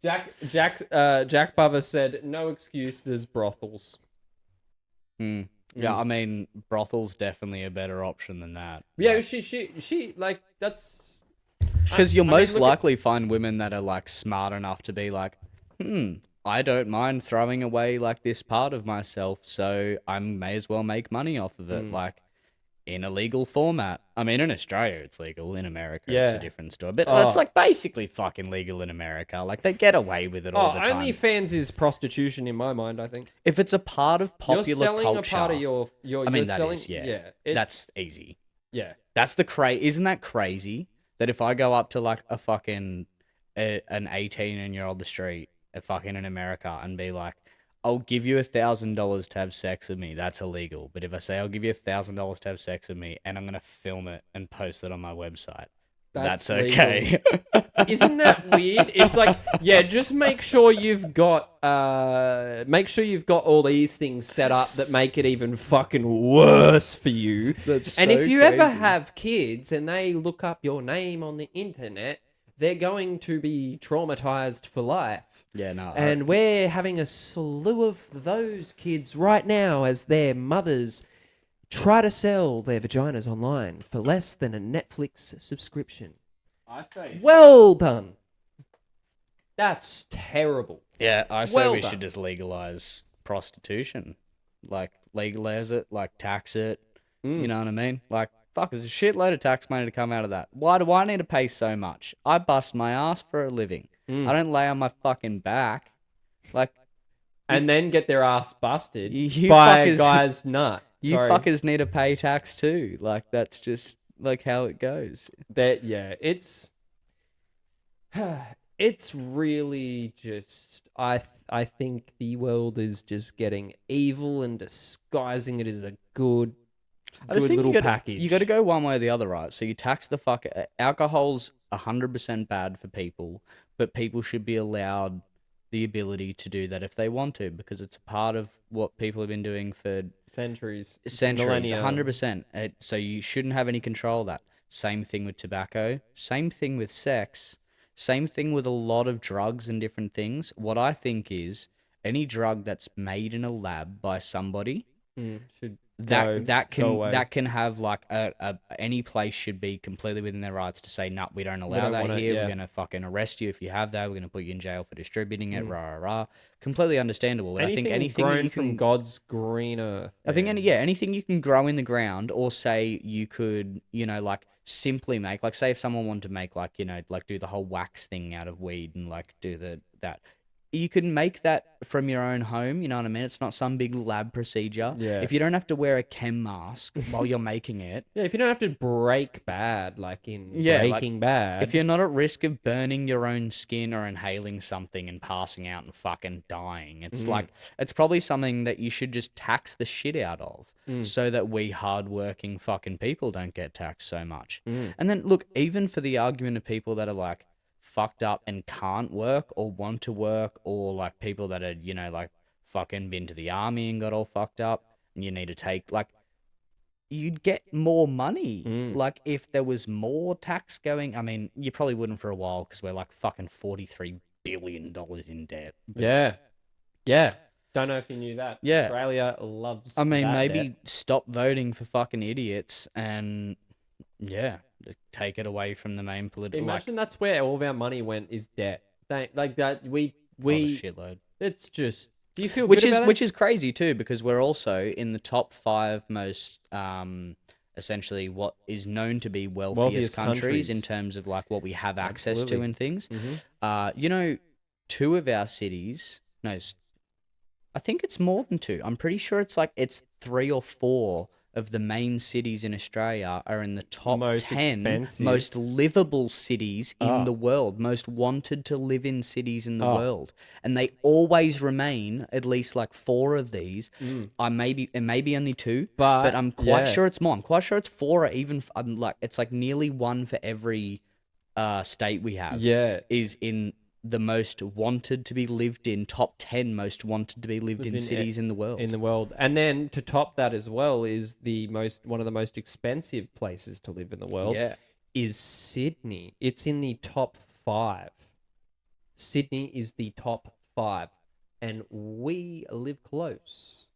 Yeah. Jack Bubba said no excuses, brothels. Yeah, I mean, brothel's definitely a better option than that. Yeah, she that's. Because you'll I mean, most look at- likely find women that are like smart enough to be like, I don't mind throwing away like this part of myself, so I may as well make money off of it, like in a legal format. I mean, in Australia it's legal. In America it's a Yeah. different story, but Oh. it's like basically fucking legal in America. Like they get away with it all the time. OnlyFans is prostitution in my mind. I think If it's a part of popular you're selling culture, a part of your. I mean, you're that selling, is, yeah. it's, That's easy. yeah. That's isn't that crazy that if I go up to like a fucking an 18-year-old on the street, fucking in America, and be like, I'll give you $1,000 to have sex with me, that's illegal. But if I say I'll give you $1,000 to have sex with me and I'm gonna film it and post it on my website, that's okay. Isn't that weird? It's like, yeah, just make sure you've got all these things set up that make it even fucking worse for you. That's and so if you ever crazy. have kids and they look up your name on the internet, they're going to be traumatized for life. Yeah, no. And we're having a slew of those kids right now as their mothers try to sell their vaginas online for less than a Netflix subscription. I say. Well done. That's terrible. Yeah, I say Well we done. should just legalize prostitution. Like, legalize it, like, tax it. You know what I mean? Like, fuck, there's a shitload of tax money to come out of that. Why do I need to pay so much? I bust my ass for a living. I don't lay on my fucking back. Like, And then get their ass busted You by a fuckers- guy's nut. you Sorry. fuckers need to pay tax too. Like, that's just, like, how it goes. That, yeah, it's really just I think the world is just getting evil and disguising it as a good I just think little you gotta, package. You got to go one way or the other, right? So you tax the fuck. Alcohol's 100% bad for people, but people should be allowed the ability to do that if they want to, because it's a part of what people have been doing for centuries, centuries. millennia. 100%. So you shouldn't have any control of that. Same thing with tobacco. Same thing with sex. Same thing with a lot of drugs and different things. What I think is any drug that's made in a lab by somebody. Should That go away. can have like any place should be completely within their rights to say, no, we don't allow don't that want it, here. yeah. We're gonna fucking arrest you if you have that. We're gonna put you in jail for distributing it. Rah rah rah. Completely understandable. But I think anything grown that you from can, God's green earth. I think man. anything you can grow in the ground, or say you could, like simply make, like say if someone wanted to make like like do the whole wax thing out of weed and like do that. You can make that from your own home, you know what I mean? It's not some big lab procedure. Yeah. If you don't have to wear a chem mask while you're making it, Yeah, if you don't have to break bad, like in Yeah, like, Breaking Bad. if you're not at risk of burning your own skin or inhaling something and passing out and fucking dying, it's like, it's probably something that you should just tax the shit out of so that we hardworking fucking people don't get taxed so much. And then, look, even for the argument of people that are like, fucked up and can't work or want to work, or like people that are like fucking been to the army and got all fucked up, and you need to take, like, you'd get more money like if there was more tax going. I mean, you probably wouldn't for a while because we're like fucking $43 billion in debt. yeah. Don't know if you knew that. Yeah. Australia loves. I mean, that maybe debt. stop voting for fucking idiots and just take it away from the main political, Imagine that's where all of our money went, is debt. Like that. We a shitload. It's just. Do you feel Which good is about that? which is crazy too, because we're also in the top 5 most essentially what is known to be wealthiest countries in terms of like what we have access to Absolutely. and things. 2 of our cities, no, I think it's more than 2. I'm pretty sure it's 3 or 4 of the main cities in Australia are in the top Most 10 expensive. most livable cities in the world, most wanted to live in cities in the world. And they always remain at least like 4 of these. It may be only 2, but I'm quite sure it's more. I'm quite sure it's 4, or even it's like nearly 1 for every state we have. Yeah. Is in the most wanted to be lived in, top 10 most wanted to be lived in cities in the world. And then to top that as well is one of the most expensive places to live in the world. Yeah. Is Sydney. It's in the top 5. Sydney is the top 5, and we live close,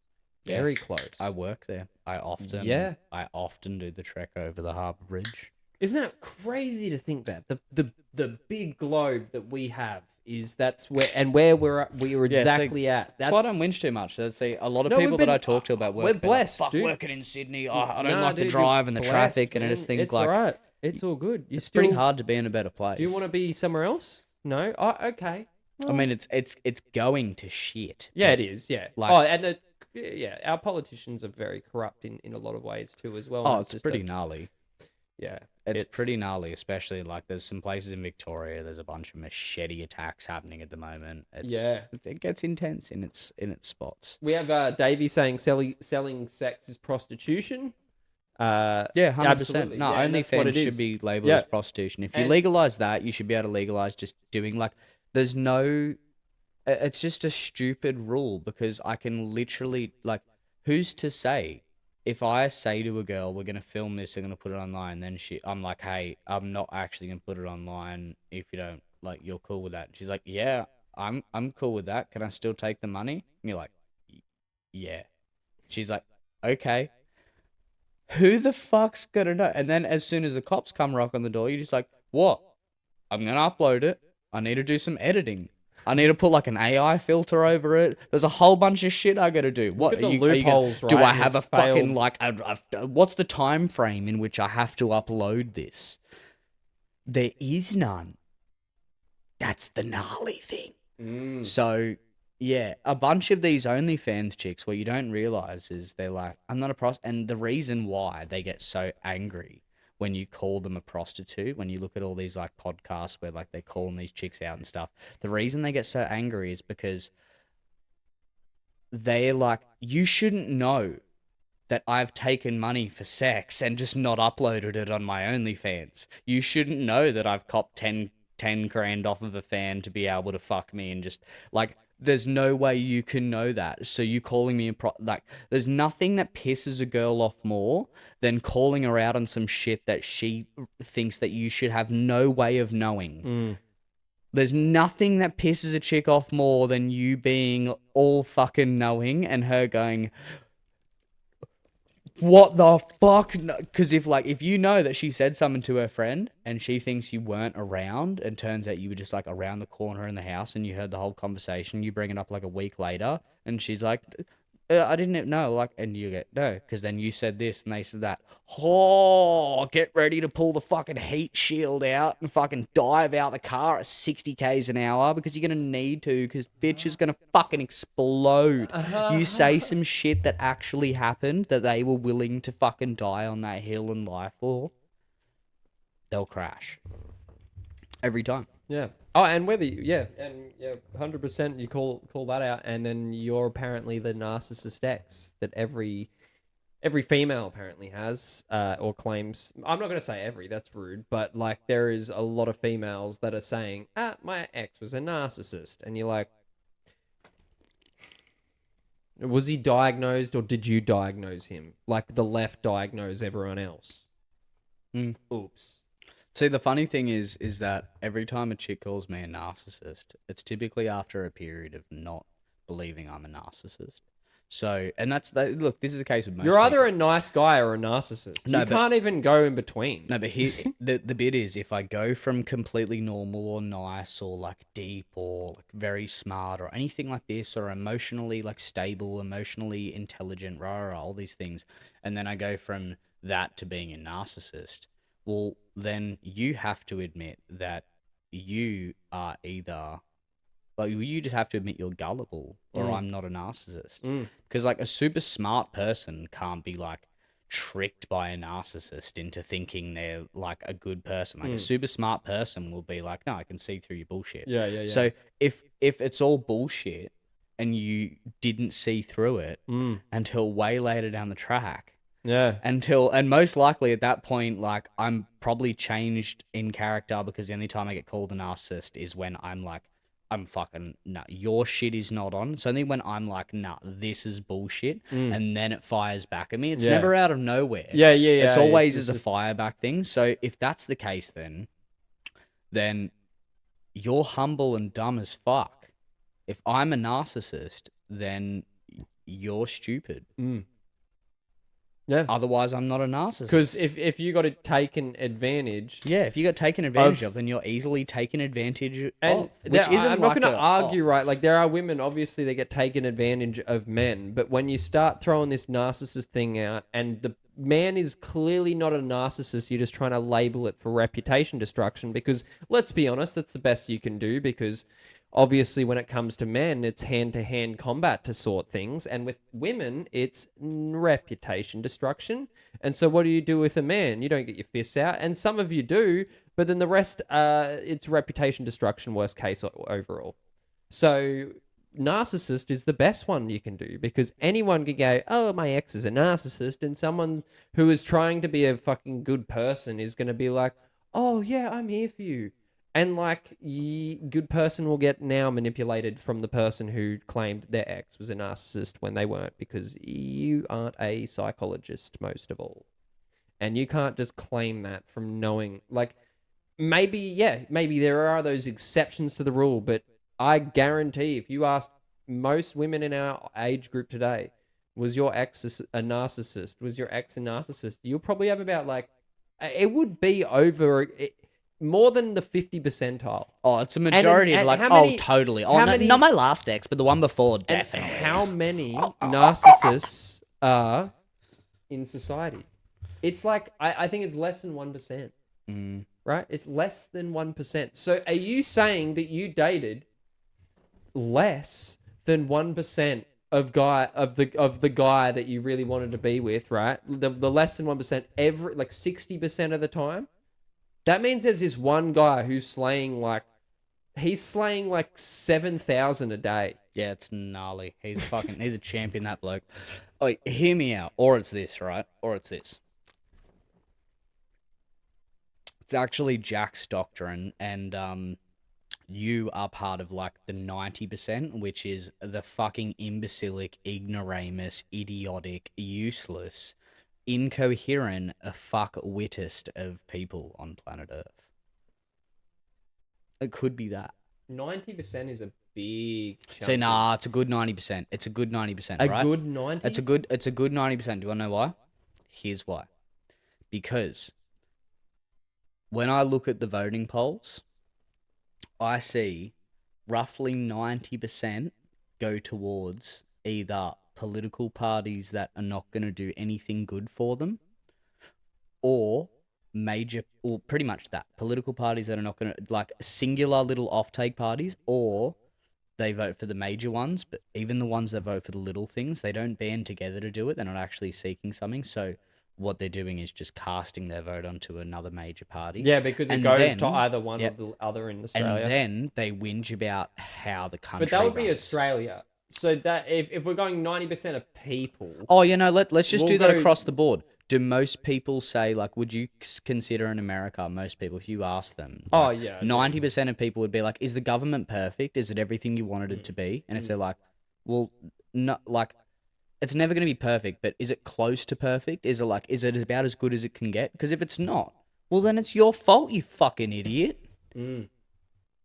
very close. I work there. I often do the trek over the harbour bridge. Isn't that crazy to think that the big globe that we have is where we are exactly at. That's why I don't whinge too much. See, a lot of No, people that I talk to about work, we're they're like, blessed, fuck dude. working in Sydney. Oh, I don't Nah, like the dude, drive you're and the blessed, traffic, and I man. just think It's like alright. It's all good. it's pretty hard to be in a better place. Do you want to be somewhere else? No. Oh, okay. I mean, it's going to shit. Yeah, it is. Yeah. Like- and our politicians are very corrupt in a lot of ways too, as well. Oh, and it's just pretty gnarly. Yeah. It's pretty gnarly, especially like there's some places in Victoria. There's a bunch of machete attacks happening at the moment. It gets intense in its spots. We have Davey saying selling sex is prostitution. Yeah, 100%. absolutely. No, Yeah, and that's what OnlyFans it is. should be labeled Yeah. as prostitution. If you And- legalize that, you should be able to legalize just doing like. There's no. It's just a stupid rule because I can literally like. Who's to say? If I say to a girl, we're gonna film this, we're gonna put it online, then I'm like, hey, I'm not actually gonna put it online if you don't like. You're cool with that? And she's like, yeah, I'm cool with that. Can I still take the money? And you're like, yeah. She's like, okay. Who the fuck's gonna know? And then as soon as the cops come rock on the door, you're just like, what? I'm gonna upload it. I need to do some editing. I need to put like an AI filter over it. There's a whole bunch of shit I gotta do. What at the are you loopholes, do right? I And have a it's fucking failed. like what's the time frame in which I have to upload this? There is none. That's the gnarly thing. So yeah, a bunch of these OnlyFans chicks, what you don't realize is they're like, I'm not a and the reason why they get so angry when you call them a prostitute, when you look at all these like podcasts where like they're calling these chicks out and stuff, the reason they get so angry is because they're like, you shouldn't know that I've taken money for sex and just not uploaded it on my OnlyFans. You shouldn't know that I've copped 10 grand off of a fan to be able to fuck me and just like, there's no way you can know that. So you calling me like, there's nothing that pisses a girl off more than calling her out on some shit that she thinks that you should have no way of knowing. There's nothing that pisses a chick off more than you being all fucking knowing and her going, what the fuck? Because if you know that she said something to her friend and she thinks you weren't around and turns out you were just like around the corner in the house and you heard the whole conversation, you bring it up like a week later and she's like, I didn't know, like, and you get, no, because then you said this and they said that. Oh, get ready to pull the fucking heat shield out and fucking dive out the car at 60 k's an hour because you're going to need to because bitch is going to fucking explode. You say some shit that actually happened that they were willing to fucking die on that hill and lie for, they'll crash. Every time. Yeah. Oh, and 100% you call that out, and then you're apparently the narcissist ex that every female apparently has, or claims. I'm not gonna say every, that's rude, but like there is a lot of females that are saying, my ex was a narcissist, and you're like, was he diagnosed or did you diagnose him? Like the left diagnose everyone else. Oops. See, the funny thing is that every time a chick calls me a narcissist, it's typically after a period of not believing I'm a narcissist. So, and look, this is the case with most You're either people. a nice guy or a narcissist. No, you but- can't even go in between. No, but here, the bit is, if I go from completely normal or nice or like deep or like very smart or anything like this or emotionally like stable, emotionally intelligent, all these things, and then I go from that to being a narcissist, well, then you have to admit that you are either, like, you just have to admit you're gullible or I'm not a narcissist. Because, like, a super smart person can't be, like, tricked by a narcissist into thinking they're, like, a good person. Like, a super smart person will be like, no, I can see through your bullshit. Yeah. So, if it's all bullshit and you didn't see through it until way later down the track, Yeah. and most likely at that point, like, I'm probably changed in character because the only time I get called a narcissist is when I'm like, I'm fucking, nah, your shit is not on. It's only when I'm like, nah, this is bullshit, and then it fires back at me. It's Yeah. never out of nowhere. Yeah. It's always it's as a fire back thing. So if that's the case, then you're humble and dumb as fuck. If I'm a narcissist, then you're stupid. Yeah. Otherwise, I'm not a narcissist. Because if you got it taken advantage, Yeah, if you got taken advantage of, then you're easily taken advantage and of. Which isn't I'm like not going to argue, oh, right? Like there are women, obviously, that get taken advantage of men, but when you start throwing this narcissist thing out, and the man is clearly not a narcissist, you're just trying to label it for reputation destruction. Because let's be honest, that's the best you can do. Because obviously, when it comes to men, it's hand-to-hand combat to sort things, and with women, it's reputation destruction. And so, what do you do with a man? You don't get your fists out, and some of you do, but then the rest, it's reputation destruction, worst case overall. So, narcissist is the best one you can do, because anyone can go, oh, my ex is a narcissist, and someone who is trying to be a fucking good person is going to be like, oh, yeah, I'm here for you. And like, good person will get now manipulated from the person who claimed their ex was a narcissist when they weren't, because you aren't a psychologist, most of all. And you can't just claim that from knowing, like, maybe there are those exceptions to the rule, but I guarantee if you asked most women in our age group today, was your ex a narcissist? Was your ex a narcissist? You'll probably have about like, it would be over... more than the 50 percentile. Oh, it's a majority of like, totally. Oh, not my last ex, but the one before, definitely. How many narcissists are in society? It's like, I think it's less than 1%. Right? It's less than 1%. So are you saying that you dated less than 1% of the guy that you really wanted to be with, right? The less than 1% every, like 60% of the time? That means there's this one guy who's slaying like 7,000 a day. Yeah, it's gnarly. He's a champion, that bloke. Oh, hear me out. Or it's this, right? Or it's this. It's actually Jack's doctrine, and you are part of like the 90%, which is the fucking imbecilic, ignoramus, idiotic, useless, incoherent, fuck-wittest of people on planet Earth. It could be that. 90% is a big chunk. So nah, it's a good 90%. It's a good 90%, right? A good 90? It's a good 90%. Do you want to know why? Here's why. Because when I look at the voting polls, I see roughly 90% go towards either political parties that are not going to do anything good for them, or pretty much that. Political parties that are not going to, like, singular little off-take parties, or they vote for the major ones, but even the ones that vote for the little things, they don't band together to do it. They're not actually seeking something. So what they're doing is just casting their vote onto another major party. Yeah, because it goes to either one or the other in Australia. And then they whinge about how the country But that would be runs. Australia. So that if we're going 90% of people... Oh, let's just do that across the board. Do most people say, like, would you consider in America, most people, if you ask them... Oh, like, yeah. 90% of people would be like, is the government perfect? Is it everything you wanted it to be? And if they're like, well, not like... It's never going to be perfect, but is it close to perfect? Is it about as good as it can get? Because if it's not, well, then it's your fault, you fucking idiot.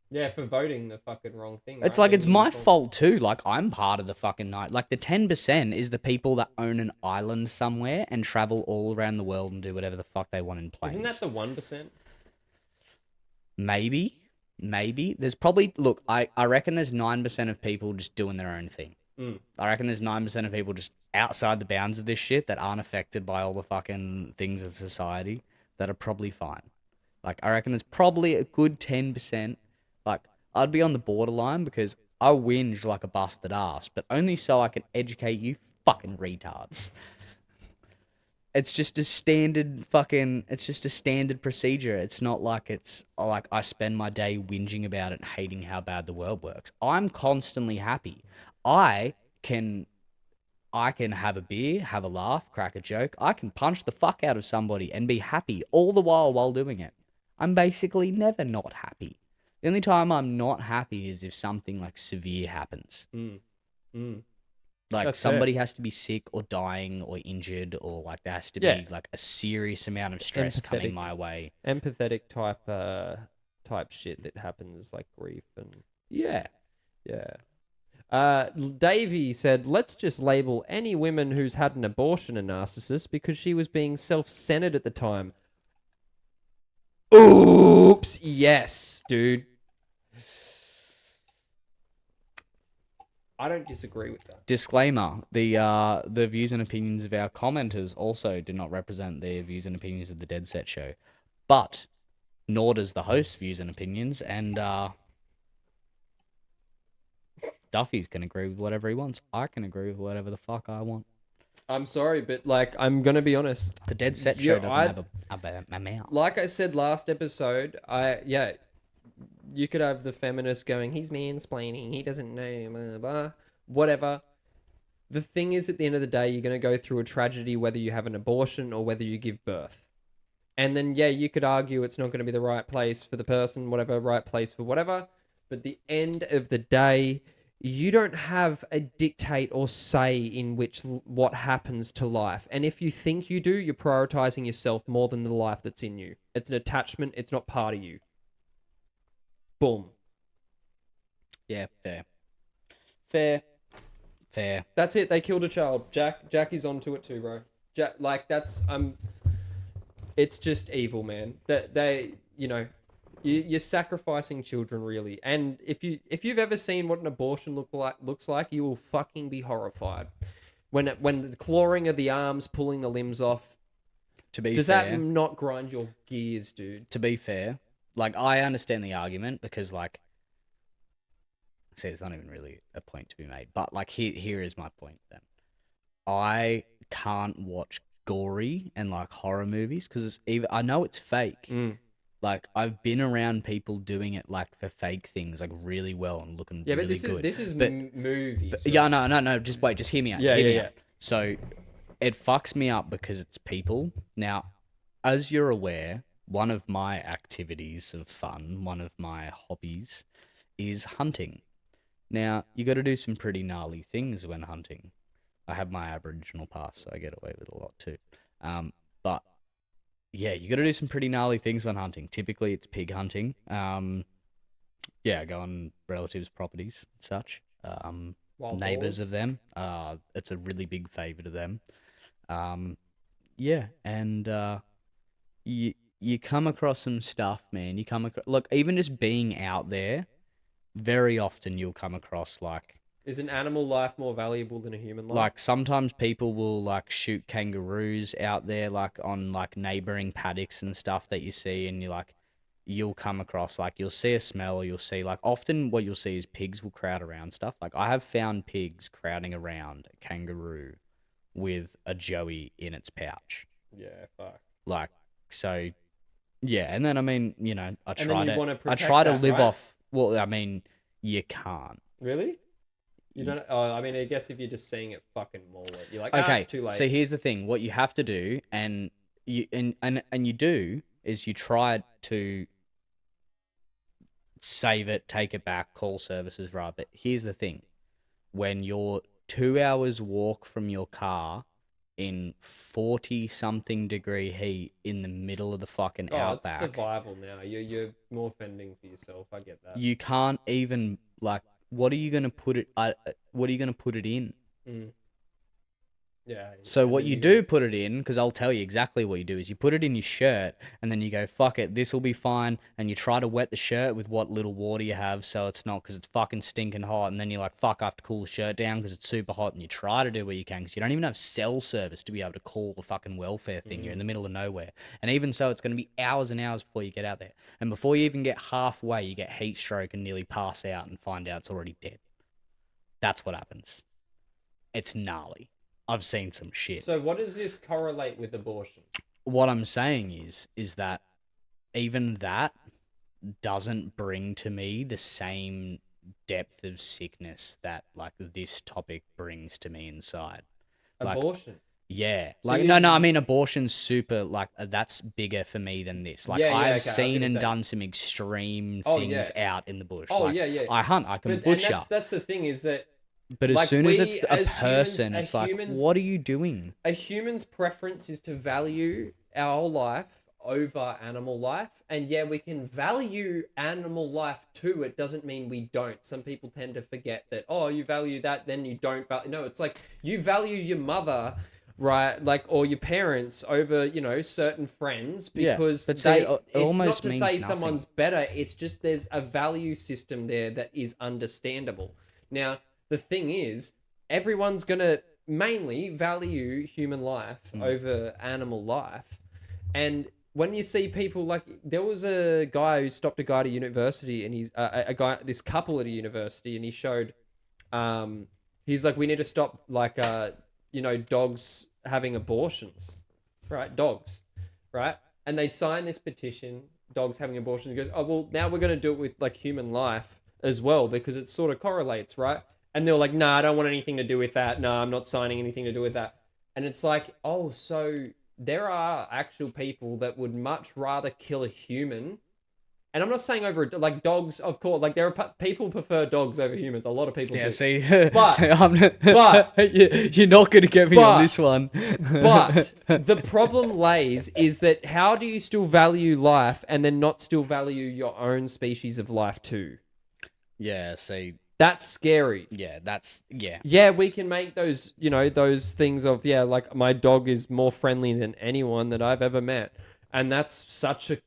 Yeah, for voting the fucking wrong thing. It's like, it's my fault too. Like, I'm part of the fucking night. Like, the 10% is the people that own an island somewhere and travel all around the world and do whatever the fuck they want in planes. Isn't that the 1%? Maybe. There's probably... Look, I reckon there's 9% of people just doing their own thing. I reckon there's 9% of people just outside the bounds of this shit that aren't affected by all the fucking things of society that are probably fine. Like, I reckon there's probably a good 10%. Like, I'd be on the borderline because I whinge like a busted ass, but only so I can educate you fucking retards. It's just a standard procedure. It's not like it's like I spend my day whinging about it and hating how bad the world works. I'm constantly happy. I can have a beer, have a laugh, crack a joke. I can punch the fuck out of somebody and be happy all the while doing it. I'm basically never not happy. The only time I'm not happy is if something like severe happens. Like, That's somebody has to be sick or dying or injured, or like there has to be like a serious amount of stress coming my way. Empathetic type shit that happens, like grief and... Yeah. Davey said, let's just label any women who's had an abortion a narcissist because she was being self-centered at the time. Oops. Yes, dude. I don't disagree with that. Disclaimer: the views and opinions of our commenters also do not represent the views and opinions of the Deadset show, but nor does the host's views and opinions. And Duffy's can agree with whatever he wants. I can agree with whatever the fuck I want. I'm sorry, but like, I'm gonna be honest. The Deadset show doesn't have a mouth. Like I said last episode, you could have the feminists going, he's mansplaining, he doesn't know, blah, blah, whatever. The thing is, at the end of the day, you're going to go through a tragedy whether you have an abortion or whether you give birth. And then, yeah, you could argue it's not going to be the right place for the person, whatever, right place for whatever. But at the end of the day, you don't have a dictate or say in what happens to life. And if you think you do, you're prioritizing yourself more than the life that's in you. It's an attachment. It's not part of you. Boom. Yeah, fair. That's it. They killed a child. Jackie's onto it too, bro. It's just evil, man. You're sacrificing children, really. And if you've ever seen what an abortion looks like, you will fucking be horrified. When the clawing of the arms, pulling the limbs off. Does that not grind your gears, dude? To be fair, like, I understand the argument because, like, see, it's not even really a point to be made. But, like, here is my point, then. I can't watch gory and, like, horror movies because I know it's fake. Like, I've been around people doing it, like, for fake things, like, really well and looking really good. Yeah, but this is movies. But, yeah, no, just wait, just hear me out. Yeah. So, it fucks me up because it's people. Now, as you're aware, one of my activities of fun, one of my hobbies, is hunting. Now, you got to do some pretty gnarly things when hunting. I have my Aboriginal pass, so I get away with a lot too. But yeah, you got to do some pretty gnarly things when hunting. Typically, it's pig hunting. Yeah, go on relatives' properties and such. Neighbors of them. It's a really big favour to them. Yeah, and you come across some stuff, man. Look, even just being out there, very often you'll come across, like... Is an animal life more valuable than a human life? Like, sometimes people will, like, shoot kangaroos out there, like, on, like, neighbouring paddocks and stuff that you see, and you'll come across, like, you'll see a smell, or you'll see, like, often what you'll see is pigs will crowd around stuff. Like, I have found pigs crowding around a kangaroo with a joey in its pouch. Yeah, fuck. Like, so... Yeah, and then, I mean, I try to live right? off... Well, I mean, you can't. Really? You don't... Oh, I mean, I guess if you're just seeing it fucking maul it, you're like, okay, it's too late. So here's the thing. What you have to do, and you do, is you try to save it, take it back, call services, right? But here's the thing. When you're 2 hours walk from your car in 40-something degree heat in the middle of the fucking outback. It's survival now. You're more fending for yourself. I get that. You can't even, like, what are you gonna put it? What are you gonna put it in? Yeah. So what you do put it in, because I'll tell you exactly what you do, is you put it in your shirt, and then you go, fuck it, this will be fine, and you try to wet the shirt with what little water you have, so it's not, because it's fucking stinking hot, and then you're like, fuck, I have to cool the shirt down because it's super hot, and you try to do what you can, because you don't even have cell service to be able to call the fucking welfare thing. You're in the middle of nowhere, and even so, it's going to be hours and hours before you get out there, and before you even get halfway, you get heat stroke and nearly pass out and find out it's already dead. That's what happens. It's gnarly. I've seen some shit. So what does this correlate with abortion? What I'm saying is that even that doesn't bring to me the same depth of sickness that, like, this topic brings to me inside. Abortion? Yeah. So like, no, I mean, abortion's super, like, that's bigger for me than this. Like, I've seen and done some extreme things out in the bush. Oh, like, yeah. I hunt, I can butcher. And that's the thing, is that... But as soon as it's a person, it's like, what are you doing? A human's preference is to value our life over animal life. And yeah, we can value animal life too. It doesn't mean we don't. Some people tend to forget that, oh, you value that, then you don't value. No, it's like you value your mother, right? Like, or your parents over, you know, certain friends because but see, it it's almost not to means say nothing. someone's better. It's just there's a value system there that is understandable. Now, the thing is, everyone's going to mainly value human life over animal life. And when you see people like, there was a guy who stopped a guy at a university, and he's this couple at a university, and he showed, he's like, we need to stop like, you know, dogs having abortions, right? Dogs, right? And they sign this petition, dogs having abortions. He goes, oh, well, now we're going to do it with like human life as well, because it sort of correlates, right? And they're like, nah, I don't want anything to do with that. No, I'm not signing anything to do with that. And it's like, oh, so there are actual people that would much rather kill a human. And I'm not saying over, like, dogs, of course, like, there are people prefer dogs over humans. A lot of people do. See, But- you're not going to get me on this one. But the problem lays is that how do you still value life and then not still value your own species of life too? Yeah, see, That's scary. yeah, Yeah, we can make those, you know, those things of, yeah, like my dog is more friendly than anyone that I've ever met. And that's such a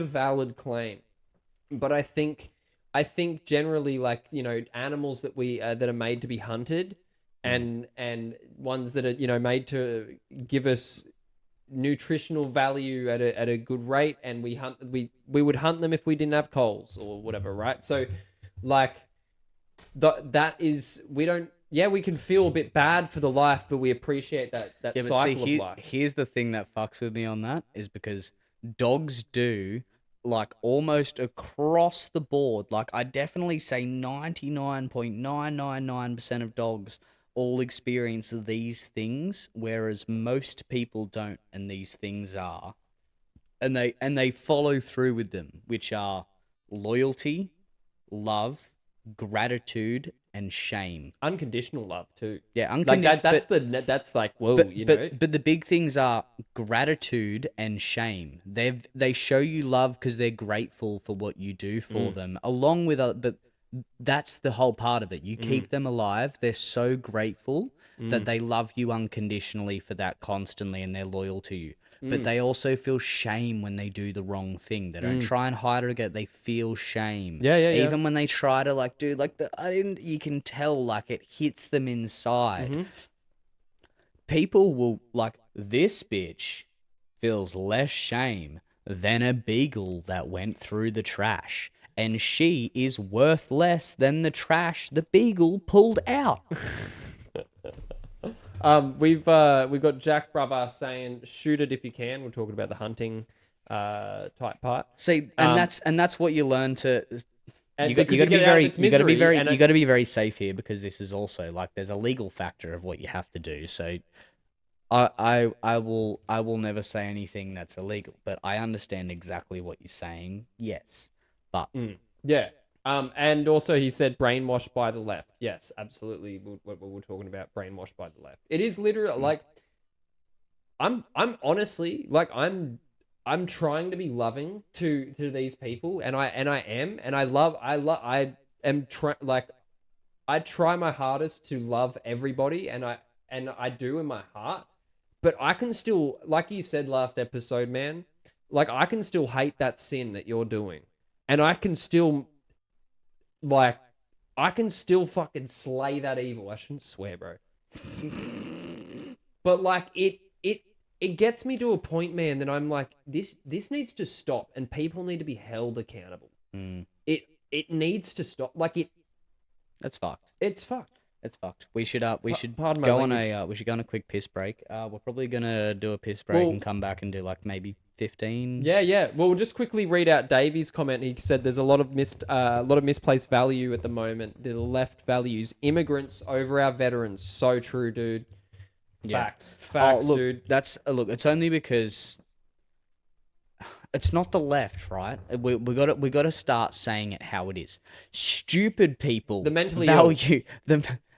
valid claim. But I think generally, like, you know, animals that we that are made to be hunted and ones that are, you know, made to give us nutritional value at a good rate, and we would hunt them if we didn't have coals or whatever, right? So like that is, we don't, yeah, we can feel a bit bad for the life, but we appreciate that cycle of life. Here's the thing that fucks with me on that is because dogs do, like, almost across the board, like, I definitely say 99.999% of dogs all experience these things, whereas most people don't, and these things are, and they follow through with them, which are loyalty, love, gratitude, and shame. Unconditional love too. Yeah, Like that's like, whoa, you know. But the big things are gratitude and shame. They show you love because they're grateful for what you do for them, along with but that's the whole part of it. You keep them alive. They're so grateful that they love you unconditionally for that constantly, and they're loyal to you. But they also feel shame when they do the wrong thing. They don't try and hide it again. They feel shame. Yeah. Even when they try to, like, do, like, you can tell, like, it hits them inside. People will, like, this bitch feels less shame than a beagle that went through the trash. And she is worth less than the trash the beagle pulled out. We've got Jack Brother saying, shoot it if you can. We're talking about the hunting type part. See, and that's what you learn to. And You got because to be get out of very, its you got to be misery, very, and you got to be very safe here, because this is also, like, there's a legal factor of what you have to do. So, I will never say anything that's illegal, but I understand exactly what you're saying. Yes, but yeah. And also he said brainwashed by the left. Yes, absolutely. What we're talking about, brainwashed by the left. It is literally like, I'm honestly, like, I'm trying to be loving to these people, and I am, and I try my hardest to love everybody, and I do in my heart, but I can still, like you said last episode, man, like, I can still hate that sin that you're doing, and I can still, like, I can still fucking slay that evil. I shouldn't swear, bro. But, like, it gets me to a point, man, that I'm like, this needs to stop, and people need to be held accountable. It needs to stop. Like, that's fucked. it's fucked. It's fucked. We should pardon my go on language. we should go on a quick piss break. We're probably gonna do a piss break Well- and come back and do, like, maybe 15. Yeah. Well, we'll just quickly read out Davey's comment. He said there's a lot of misplaced value at the moment. The left values immigrants over our veterans. So true, dude. Yeah. Facts, look, dude. Look, it's only because it's not the left, right? We got to start saying it how it is. Stupid people The mentally ill. value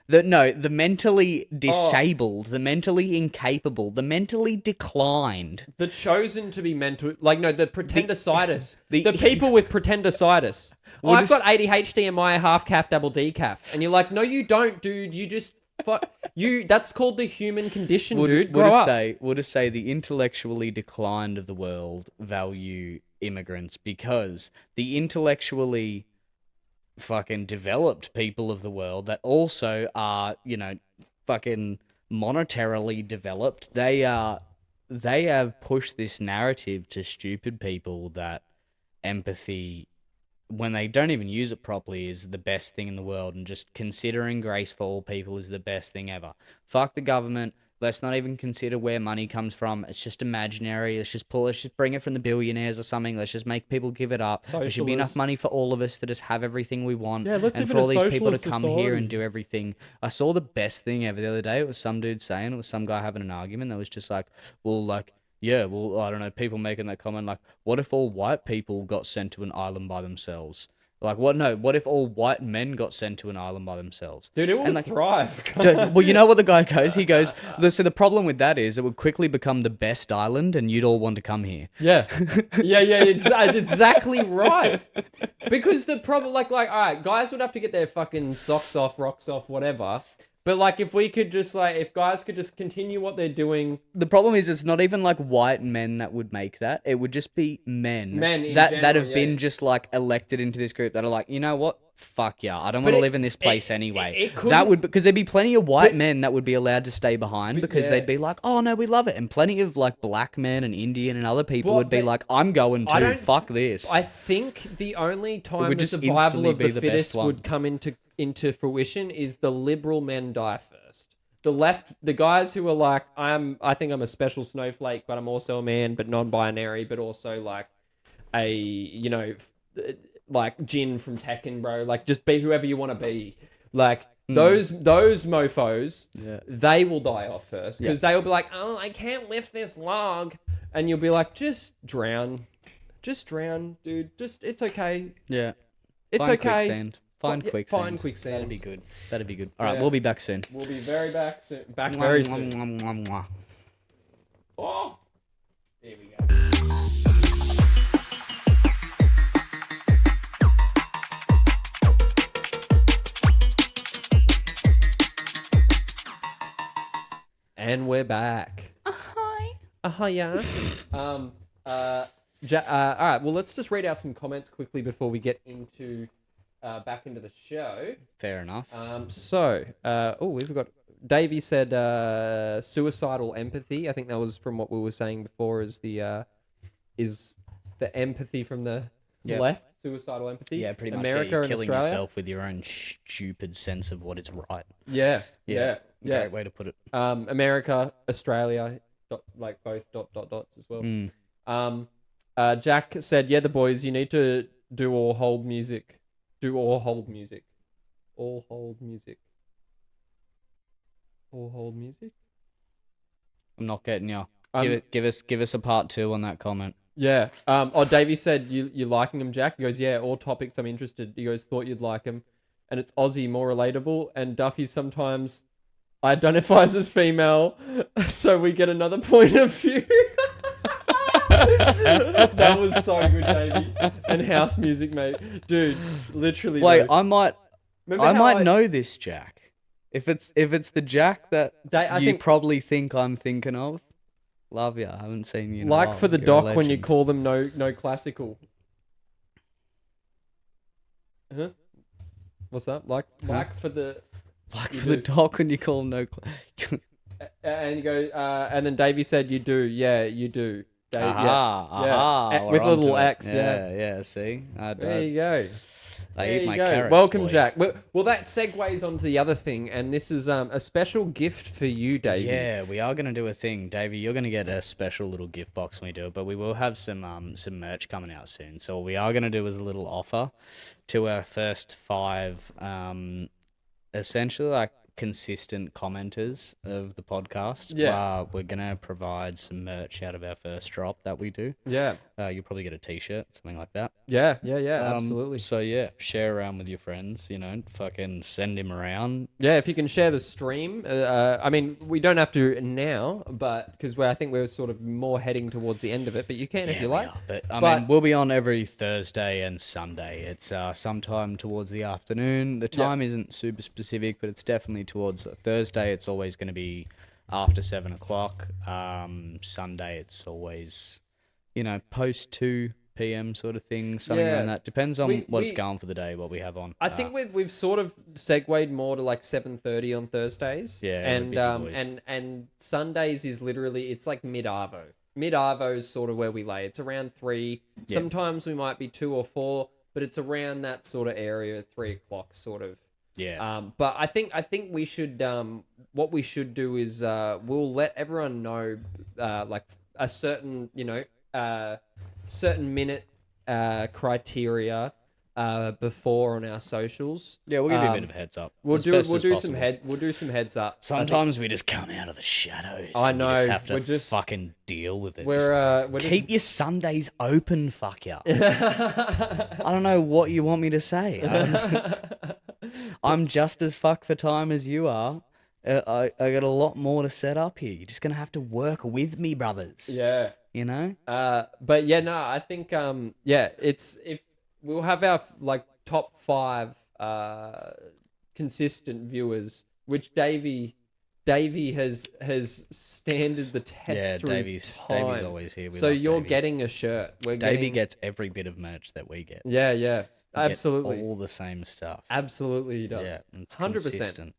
the mentally disabled, the mentally incapable, the mentally declined. The chosen to be mental, like no, the pretendicitis, the- the people with pretendicitis. Oh, We'll I've just- got ADHD and my half calf double decaf, and you're like, no, you don't, dude. You just you. That's called the human condition, dude. Grow up. We'll just say the intellectually declined of the world value immigrants because the intellectually fucking developed people of the world that also are, fucking monetarily developed, they have pushed this narrative to stupid people that empathy, when they don't even use it properly, is the best thing in the world, and just considering grace for all people is the best thing ever. Fuck the government. Let's not even consider where money comes from. It's just imaginary. Let's just bring it from the billionaires or something. Let's just make people give it up. There should be enough money for all of us to just have everything we want. Yeah, let's and live for in all a these people to socialist come here society. and do everything. I saw the best thing ever the other day. It was some dude saying, it was some guy having an argument that was just like, well, like, yeah, well, I don't know, people making that comment like, what if all white people got sent to an island by themselves? Like, what if all white men got sent to an island by themselves? Dude, it will thrive. Well, you know what the guy goes? He goes, so the problem with that is it would quickly become the best island and you'd all want to come here. Yeah. Yeah, it's exactly right. Because the problem, like, all right, guys would have to get their fucking socks off, rocks off, whatever. But, like, if guys could just continue what they're doing. The problem is it's not even like white men that would make that. It would just be men in that general, have been just like elected into this group that are like, you know what? Fuck yeah, I don't want to live in this place anyway. Because there'd be plenty of white men that would be allowed to stay behind because they'd be like, oh no, we love it. And plenty of like black men and Indian and other people would be like, I'm going to, fuck this. I think the only time would the just survival instantly of be the the best fittest one. would come into fruition is the liberal men die first. The left, the guys who are like, I think I'm a special snowflake, but I'm also a man, but non-binary, but also like like Jin from Tekken, bro. Like, just be whoever you want to be. Like, those mofos, they will die off first. Because they will be like, oh, I can't lift this log. And you'll be like, just drown. Just drown, dude. It's okay. Yeah. It's Find okay. Quicksand. Find quicksand. Find quicksand. That'd be good. All right, Yeah. we'll be back soon. We'll be very back soon. Back very soon. Mwah, mwah, mwah. Oh! There we go. And we're back. Yeah. All right. Well, let's just read out some comments quickly before we get into back into the show. Fair enough. We've got Davey said suicidal empathy. I think that was from what we were saying before. Is the empathy from the left? Suicidal empathy. Yeah, pretty much. America You're and killing Australia. yourself with your own stupid sense of what is right. Yeah. Great way to put it. America, Australia, both dots as well. Jack said, "Yeah, the boys, you need to do all hold music. Do all hold music. All hold music. All hold music." I'm not getting you. Give us a part 2 on that comment. Yeah. Davey said, you liking him, Jack? He goes, yeah, all topics I'm interested. He goes, thought you'd like him. And it's Aussie, more relatable. And Duffy sometimes identifies as female, so we get another point of view. That was so good, Davey. And house music, mate. Dude, literally. Wait, though. I might Remember how know this Jack. If it's the Jack that I you think- probably think I'm thinking of. Love ya. I haven't seen you in a Like while. for the You're a doc when you legend. call them no classical. Huh? What's that? Like for the... Like you for the do. doc when you call him no. And you go, and then Davey said, "You do, yeah, you do." Dave, Aha, with we're a little onto it. X, yeah. Yeah, see? There you go. I There eat you my go. carrots, Welcome, boy. Jack. Well, that segues onto the other thing, and this is a special gift for you, Davey. Yeah, we are going to do a thing. Davey, you're going to get a special little gift box when we do it, but we will have some merch coming out soon. So what we are going to do is a little offer to our first 5, essentially like consistent commenters of the podcast, we're gonna provide some merch out of our first drop that we do. Yeah. You'll probably get a t-shirt, something like that. Yeah. Absolutely. So yeah, share around with your friends. Fucking send him around. Yeah, if you can share the stream. I mean, we don't have to now, but because I think we're sort of more heading towards the end of it. But you can if you we like. are, but I mean, we'll be on every Thursday and Sunday. It's sometime towards the afternoon. The time isn't super specific, but it's definitely towards Thursday. It's always going to be after 7 o'clock. Sunday, it's always, post 2 p.m. sort of thing, something around that. Depends on what's going for the day, what we have on. I think we've sort of segued more to like 7:30 on Thursdays. Yeah, and Sundays is literally, it's like mid-arvo. Mid-arvo is sort of where we lay. It's around 3. Sometimes we might be 2 or 4, but it's around that sort of area, 3 o'clock sort of. Yeah. But I think we should what we should do is we'll let everyone know like a certain certain minute criteria before on our socials. Yeah, we'll give you a bit of a heads up. We'll do some heads up. Sometimes we just come out of the shadows. I know. We just have to fucking deal with it. We're keep your Sundays open, fuck ya. I don't know what you want me to say. I'm just as fucked for time as you are. I got a lot more to set up here. You're just gonna have to work with me, brothers. Yeah. But yeah, no, I think it's if we'll have our like top 5 consistent viewers, which Davey has standed the test through Davy's always here. So you're getting a shirt. Davey gets every bit of merch that we get. Yeah. Absolutely. All the same stuff. Absolutely, he does. Yeah, it's 100%. Consistent.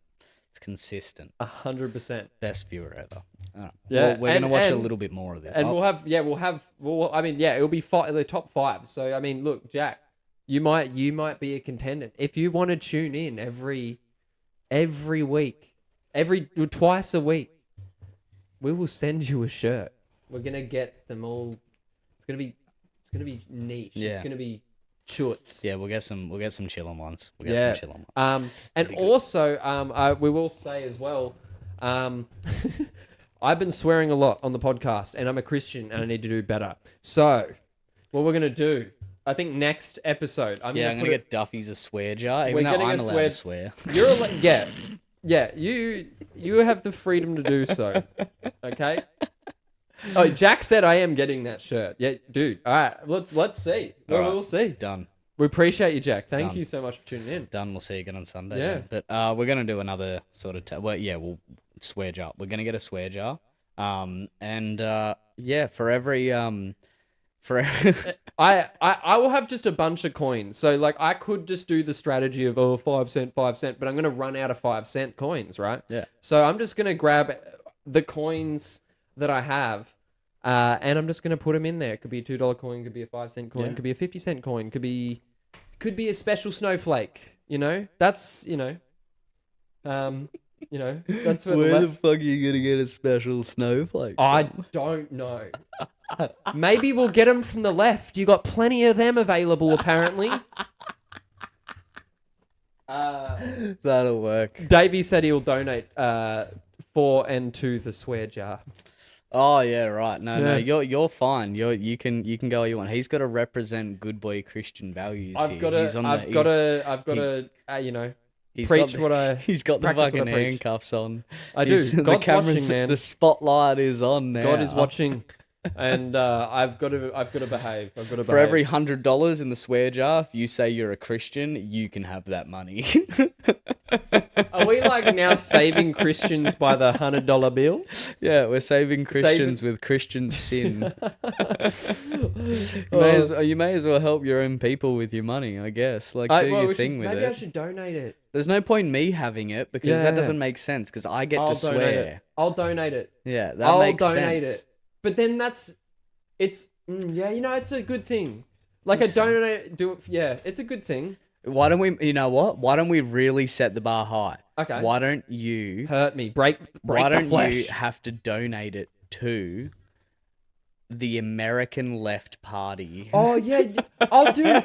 It's consistent. 100%. Best viewer ever. Yeah, we're gonna watch a little bit more of this. And we'll have. I mean, it'll be the top 5. So I mean, look, Jack, you might be a contender if you want to tune in every week, twice a week. We will send you a shirt. We're gonna get them all. It's gonna be niche. Yeah. It's gonna be chutz. Yeah, we'll get some chillin' ones. And also, we will say as well, I've been swearing a lot on the podcast, and I'm a Christian, and I need to do better. So, what we're gonna do, I think next episode, I'm gonna get Duffy's a swear jar, even though I'm allowed to swear. You're you have the freedom to do so. Okay. Oh, Jack said I am getting that shirt. Yeah, dude. All right, let's see. We'll see. Done. We appreciate you, Jack. Thank you so much for tuning in. Done. We'll see you again on Sunday. Yeah. But we're gonna do another sort of. We'll swear jar. We're gonna get a swear jar. For every I will have just a bunch of coins. So like I could just do the strategy of 5 cent, but I'm gonna run out of 5-cent coins, right? Yeah. So I'm just gonna grab the coins that I have, and I'm just gonna put them in there. It could be a $2 coin, could be a 5-cent coin, could be a 50-cent coin, could be a special snowflake. That's that's where the fuck are you gonna get a special snowflake? I don't know. Maybe we'll get them from the left. You got plenty of them available, apparently. That'll work. Davey said he'll donate for and to the swear jar. Oh yeah, right. No, you're fine. You can go all you want. He's got to represent good boy Christian values. I've got to preach what I. He's got the fucking handcuffs on. I do. God's watching, man. The spotlight is on now. God is watching, and I've got to behave. I've got to behave. For every $100 in the swear jar, if you say you're a Christian, you can have that money. Are we like now saving Christians by the $100 bill? Yeah, we're saving Christians with Christian sin. You may as well help your own people with your money, I guess. Like, do your thing with it. Maybe I should donate it. There's no point in me having it because that doesn't make sense because I get to swear. I'll donate it. Yeah, that makes sense. I'll donate it. But then it's a good thing. Like it's a good thing. Why don't we, why don't we really set the bar high? Okay. Why don't you... Hurt me. Break why the don't flesh. you have to donate it to the American Left Party. Oh yeah, I'll do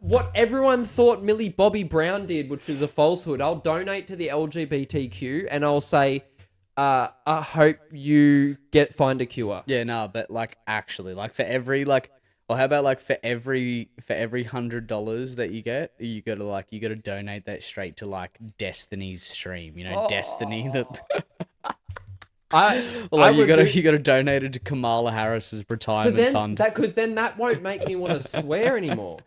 what everyone thought Millie Bobby Brown did, which was a falsehood. I'll donate to the LGBTQ and I'll say, I hope you find a cure. Yeah, no, but like actually, like for every like, or how about like for every $100 that you get, you gotta donate that straight to like Destiny's stream. You know, Destiny that. You gotta donate it to Kamala Harris's retirement fund. Because then that won't make me want to swear anymore.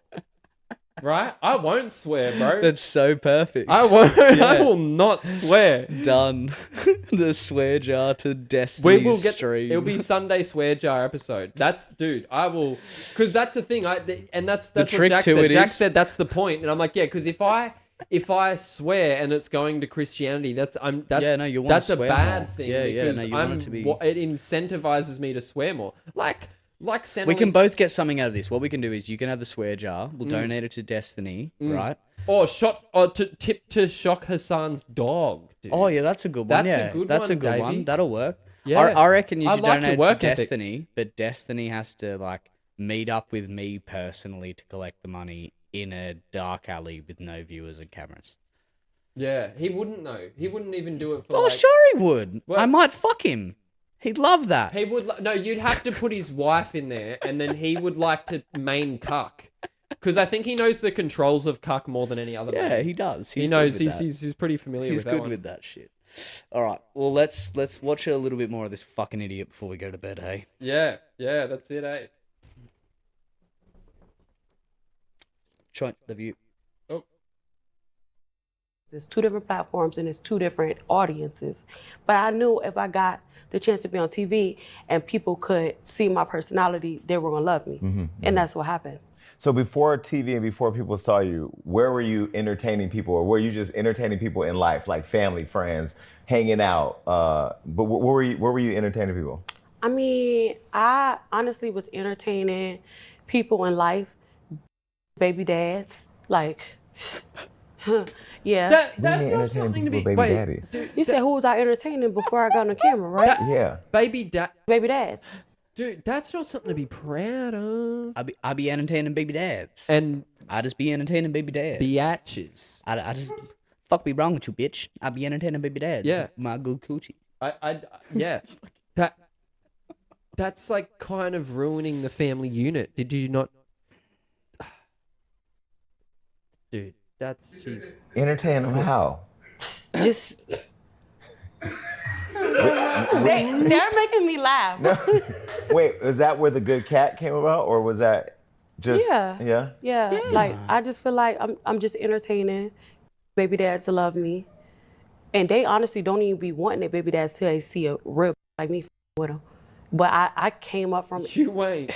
Right? I won't swear, bro. That's so perfect. I won't. Yeah. I will not swear. Done. The swear jar to Destiny's stream. It'll be Sunday swear jar episode. I will, because that's the thing. That's what Jack said. Jack said that's the point, and I'm like, yeah, because if I swear and it's going to Christianity, that's a bad thing. Yeah, no, you want it to be. It incentivizes me to swear more. Like we can both get something out of this. What we can do is you can have the swear jar. We'll donate it to Destiny, right? Or tip to shock Hassan's dog. Dude. Oh yeah, that's a good one. That's a good one. That'll work. Yeah. I reckon you should donate it to Destiny, but Destiny has to like meet up with me personally to collect the money in a dark alley with no viewers and cameras. Yeah, he wouldn't though. He wouldn't even do it for. Oh, sure he would. Well, I might fuck him. He'd love that. He would. No, you'd have to put his wife in there, and then he would like to main cuck, because I think he knows the controls of cuck more than any other. Yeah, man. he does. He knows. He's pretty familiar with that. He's good with that shit. All right. Well, let's watch a little bit more of this fucking idiot before we go to bed. Hey. Yeah. That's it. Hey. Try the view. Oh. There's two different platforms and it's two different audiences. But I knew if I got the chance to be on TV and people could see my personality, they were gonna love me. And that's what happened. So before TV and before people saw you, where were you entertaining people, or were you just entertaining people in life, like family, friends, hanging out? But where were you entertaining people? I mean, I honestly was entertaining people in life, baby dads, like, yeah. That's not something to be. Baby daddy. You said who was I entertaining before I got on the camera, right? Yeah. Baby dads. Dude, that's not something to be proud of. I be entertaining baby dads. And I just be entertaining baby dads. Biatches. I just fuck be wrong with you, bitch. I be entertaining baby dads. Yeah. My good coochie. Yeah. That's like kind of ruining the family unit. Did you not? Dude, jeez. Entertain them how? Just. They're making me laugh. No. Wait, is that where the good cat came about, or was that just? Yeah. Like I just feel like I'm just entertaining baby dads to love me, and they honestly don't even be wanting their baby dads till they see a real like me with them. But I came up from You ain't.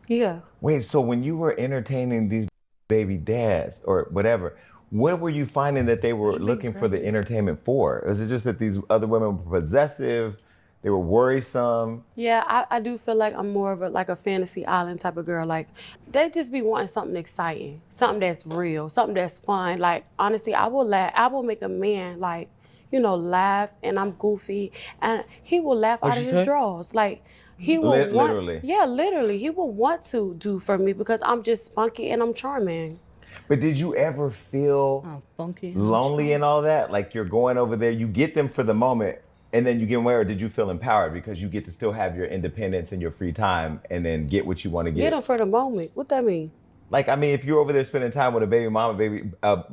Yeah. Wait, so when you were entertaining these baby dads or whatever, what were you finding that they were looking for the entertainment for? Is it just that these other women were possessive? They were worrisome? Yeah, I do feel like I'm more of a fantasy island type of girl. Like, they just be wanting something exciting, something that's real, something that's fun. Like, honestly, I will laugh. I will make a man, like, laugh, and I'm goofy, and he will laugh out of his drawers. Like, he will literally. Yeah, literally. He will want to do for me because I'm just funky and I'm charming. But did you ever feel lonely and all that? Like you're going over there, you get them for the moment, and then you get away, or did you feel empowered because you get to still have your independence and your free time and then get what you want to get? Get them for the moment. What that mean? Like, I mean, if you're over there spending time with a baby mama, a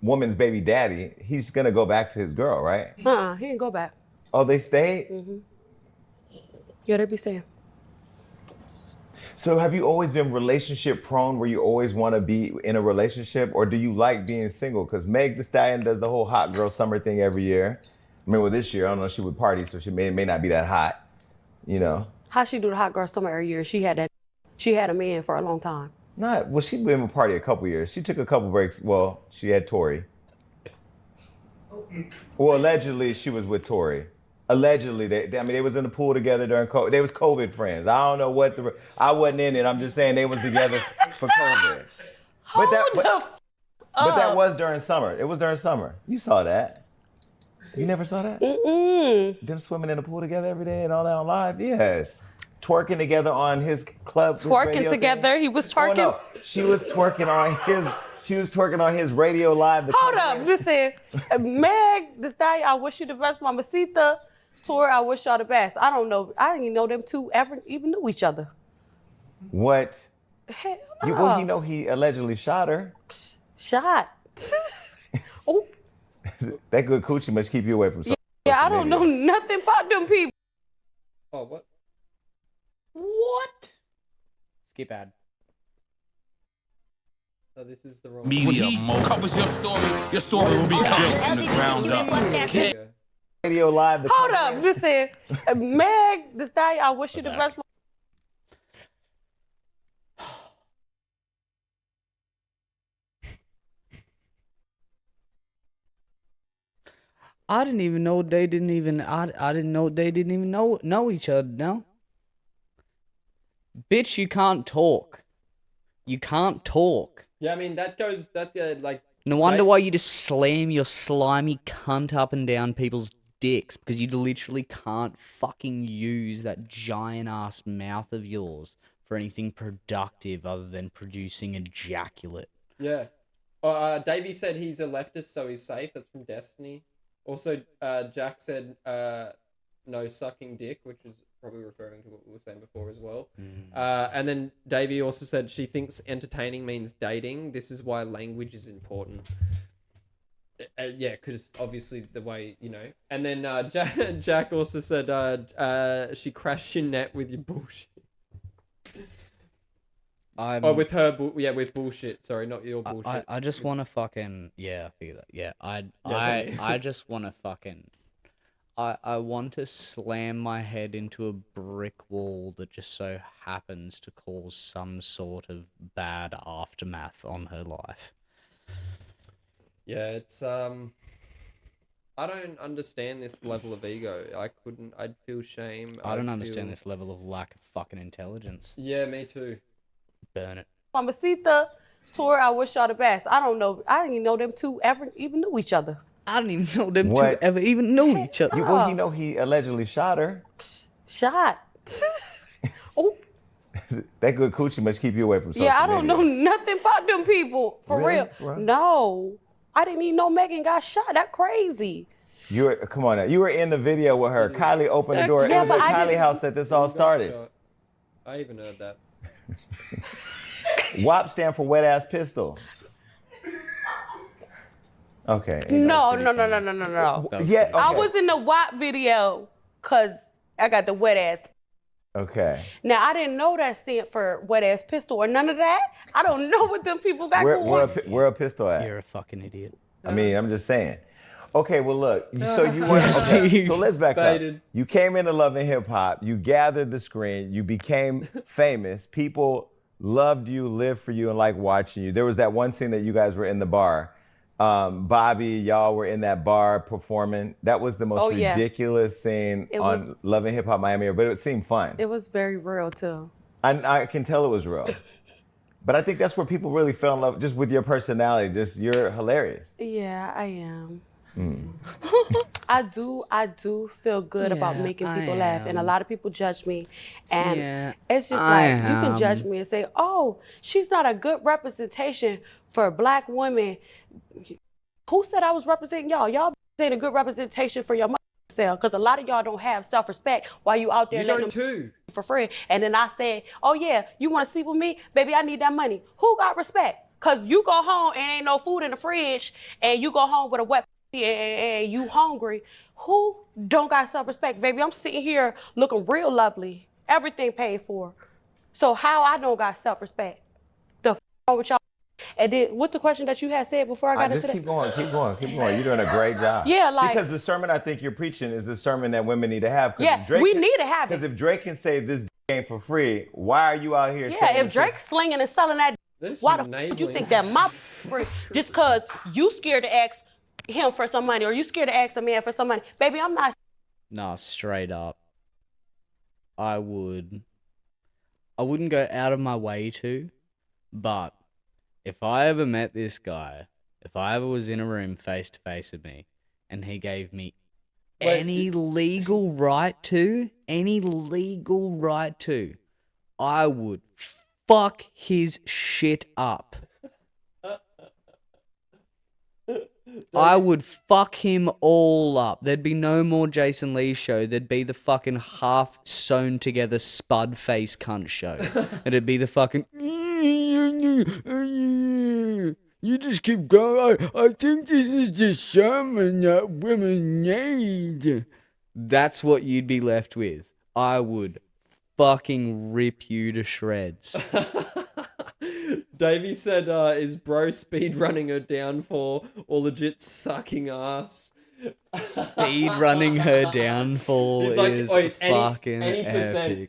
woman's baby daddy, he's going to go back to his girl, right? He didn't go back. Oh, they stayed? Mm-hmm. Yeah, they be staying. So have you always been relationship prone where you always want to be in a relationship, or do you like being single? Because Meg Thee Stallion does the whole hot girl summer thing every year. I mean, well, this year, I don't know, she would party, so she may not be that hot, How she do the hot girl summer every year? She had a man for a long time. Well, she's been with party a couple years. She took a couple breaks. Well, she had Tori. Well, allegedly, she was with Tori. Allegedly, they was in the pool together during COVID. They was COVID friends. I don't know I wasn't in it. I'm just saying they was together for COVID. But that was during summer. It was during summer. You saw that. You never saw that? Mm-mm. Them swimming in the pool together every day and all that on live? Yes. Twerking together on his club. his Twerking radio together. thing. He was Oh, twerking. no. She was twerking on his radio live. Hold up, listen. Meg Thee Stallion, I wish you the best. Mamacita tour, I wish y'all the best. I don't know. I didn't even know them two ever even knew each other. What? Hell Well, no. he allegedly shot her. Shot. Oh, That good coochie must keep you away from social yeah, I don't media. know nothing about them people. Oh, what? What? Skip ad. Oh, this is the wrong. Media covers your story will be built from the ground up. Yeah. Radio live. The Hold up, listen. Meg Thee Stallion, I wish you the best. I didn't even know they didn't even. I didn't know they didn't even know each other. No. Bitch, you can't talk. You can't talk. Yeah, I mean that goes like. No wonder why you just slam your slimy cunt up and down people's dicks, because you literally can't fucking use that giant ass mouth of yours for anything productive other than producing ejaculate. Yeah. Davey said he's a leftist, so he's safe. That's from Destiny. Also, Jack said no sucking dick, which is probably referring to what we were saying before as well. And then Davey also said she thinks entertaining means dating. This is why language is important. Yeah, because obviously the way, you know. And then Jack also said she crashed your net with your bullshit. With her, with bullshit. Sorry, not your bullshit. I just want to fucking, I figure that. Yeah, same. I just want to fucking, I want to slam my head into a brick wall that just so happens to cause some sort of bad aftermath on her life. Yeah, it's I don't understand this level of ego. I'd feel shame. I don't understand this level of lack of fucking intelligence. Yeah, me too. Burn it. Mamacita tour, I wish y'all the best. I don't know. I didn't even know them two ever even knew each other. I don't even know them What? two ever even knew each other. Well, he allegedly shot her. Shot. Oh, That good coochie must keep you away from social yeah, media. I don't know nothing about them people. For Really? real. For real? No. I didn't even know Megan got shot. That's crazy. Come on now. You were in the video with her. Kylie opened the door. Yeah, It was but at I Kylie just- house that this all started. I even heard that. WAP stand for wet ass pistol. Okay. No. Yeah. Okay. I was in the WAP video because I got the wet ass. Okay. Now, I didn't know that stand for wet ass pistol or none of that. I don't know what them people got going. Where a pistol at? You're a fucking idiot. I mean, I'm just saying. Okay, well, look. So you went. Okay, so let's back Baited. up. You came into Love and Hip Hop. You gathered the screen. You became famous. People loved you, lived for you, and liked watching you. There was that one scene that you guys were in the bar. Bobby, y'all were in that bar performing. That was the most ridiculous scene on Love and Hip Hop Miami, but it seemed fun. It was very real, too. I can tell it was real. But I think that's where people really fell in love, just with your personality. Just you're hilarious. Yeah, I am. I do feel good about making people laugh, and a lot of people judge me, and it's just like you can judge me and say, "Oh, she's not a good representation for Black women." Who said I was representing y'all? Y'all ain't a good representation for your self, because a lot of y'all don't have self-respect while you out there You letting don't too. for free. And then I said, "Oh yeah, you want to sleep with me, baby? I need that money." Who got respect? Cause you go home and ain't no food in the fridge, and you go home with a wet and you hungry. Who don't got self-respect, baby? I'm sitting here looking real lovely, everything paid for. So how I don't got self-respect? The wrong with y'all? And then what's the question that you had said before I got into just that? keep going. You're doing a great job. Yeah, like- because the sermon I think you're preaching is the sermon that women need to have. Yeah, we need to have it. Because if Drake can say this ain't for free, why are you out here? Yeah, saying if Drake's slinging and selling that, This why the is fuck would enabling. you think that my free? Just cause you scared to ask him for some money, or you scared to ask a man for some money, baby? I'm not. Nah, straight up. I wouldn't go out of my way to, but if I ever met this guy, if I ever was in a room face to face with me, and he gave me any legal right to, I would fuck his shit up. I would fuck him all up. There'd be no more Jason Lee show. There'd be the fucking half sewn together spud face cunt show. It'd be the fucking you just keep going. I think this is the sermon that women need. That's what you'd be left with. I would fucking rip you to shreds. Davey said, is bro speed running her downfall or legit sucking ass? Speed running her downfall He's like, is wait, fucking any epic.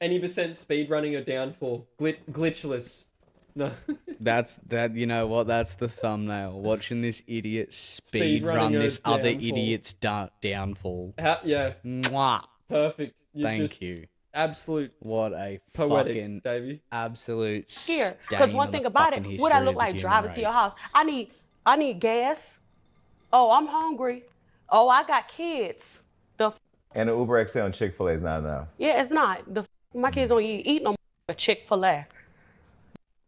any percent speed running her downfall. Glitchless. No. That's you know what? That's the thumbnail. Watching this idiot speed run running her this other downfall. idiot's downfall. Yeah, Mwah. perfect. Thank you. Absolute What a poetic, fucking Davey. absolute Here, stain because one on thing the about fucking it, what I history look of the like human driving to your race. house. I need gas. Oh, I'm hungry. Oh, I got kids. And the Uber XL and Chick-fil-A is not enough. Yeah, it's not. My kids don't eat no more Chick-fil-A.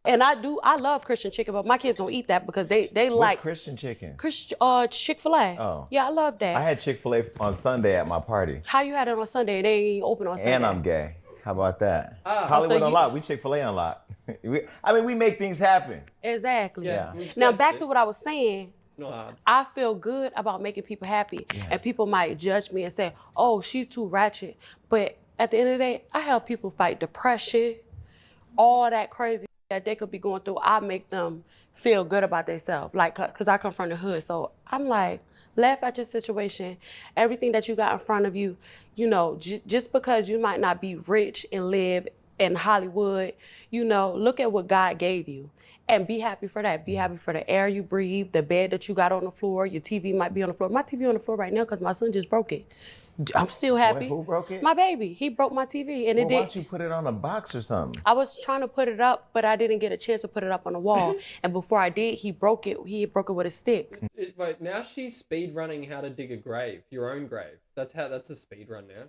And I love Christian chicken, but my kids don't eat that because they What's like Christian chicken? Chick-fil-A. Oh. Yeah, I love that. I had Chick-fil-A on Sunday at my party. How you had it on Sunday and they ain't open on Sunday? And I'm gay. How about that? so Hollywood you- Unlocked. We Chick-fil-A Unlocked. we make things happen. Exactly. Yeah. Now back to what I was saying. Not hard. I feel good about making people happy. And people might judge me and say, oh, she's too ratchet. But at the end of the day, I help people fight depression, all that crazy that they could be going through. I make them feel good about themselves, like, because I come from the hood. So I'm like, laugh at your situation. Everything that you got in front of you, you know, just because you might not be rich and live in Hollywood, you know, look at what God gave you. And be happy for that. Be happy for the air you breathe, the bed that you got on the floor. Your TV might be on the floor. My TV on the floor right now because my son just broke it. I'm still happy. Who broke it? My baby. He broke my TV, and Well, it why did. don't you put it on a box or something? I was trying to put it up, but I didn't get a chance to put it up on the wall. And before I did, he broke it. He broke it with a stick. Wait, now she's speed running how to dig a grave, your own grave. That's a speed run now.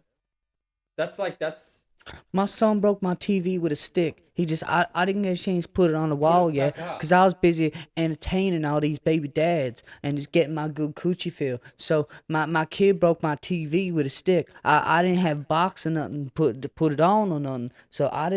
That's My son broke my TV with a stick. I didn't get a chance to put it on the wall it yet back up. because I was busy entertaining all these baby dads and just getting my good coochie feel. So my kid broke my TV with a stick. I didn't have box or nothing to put it on or nothing. So I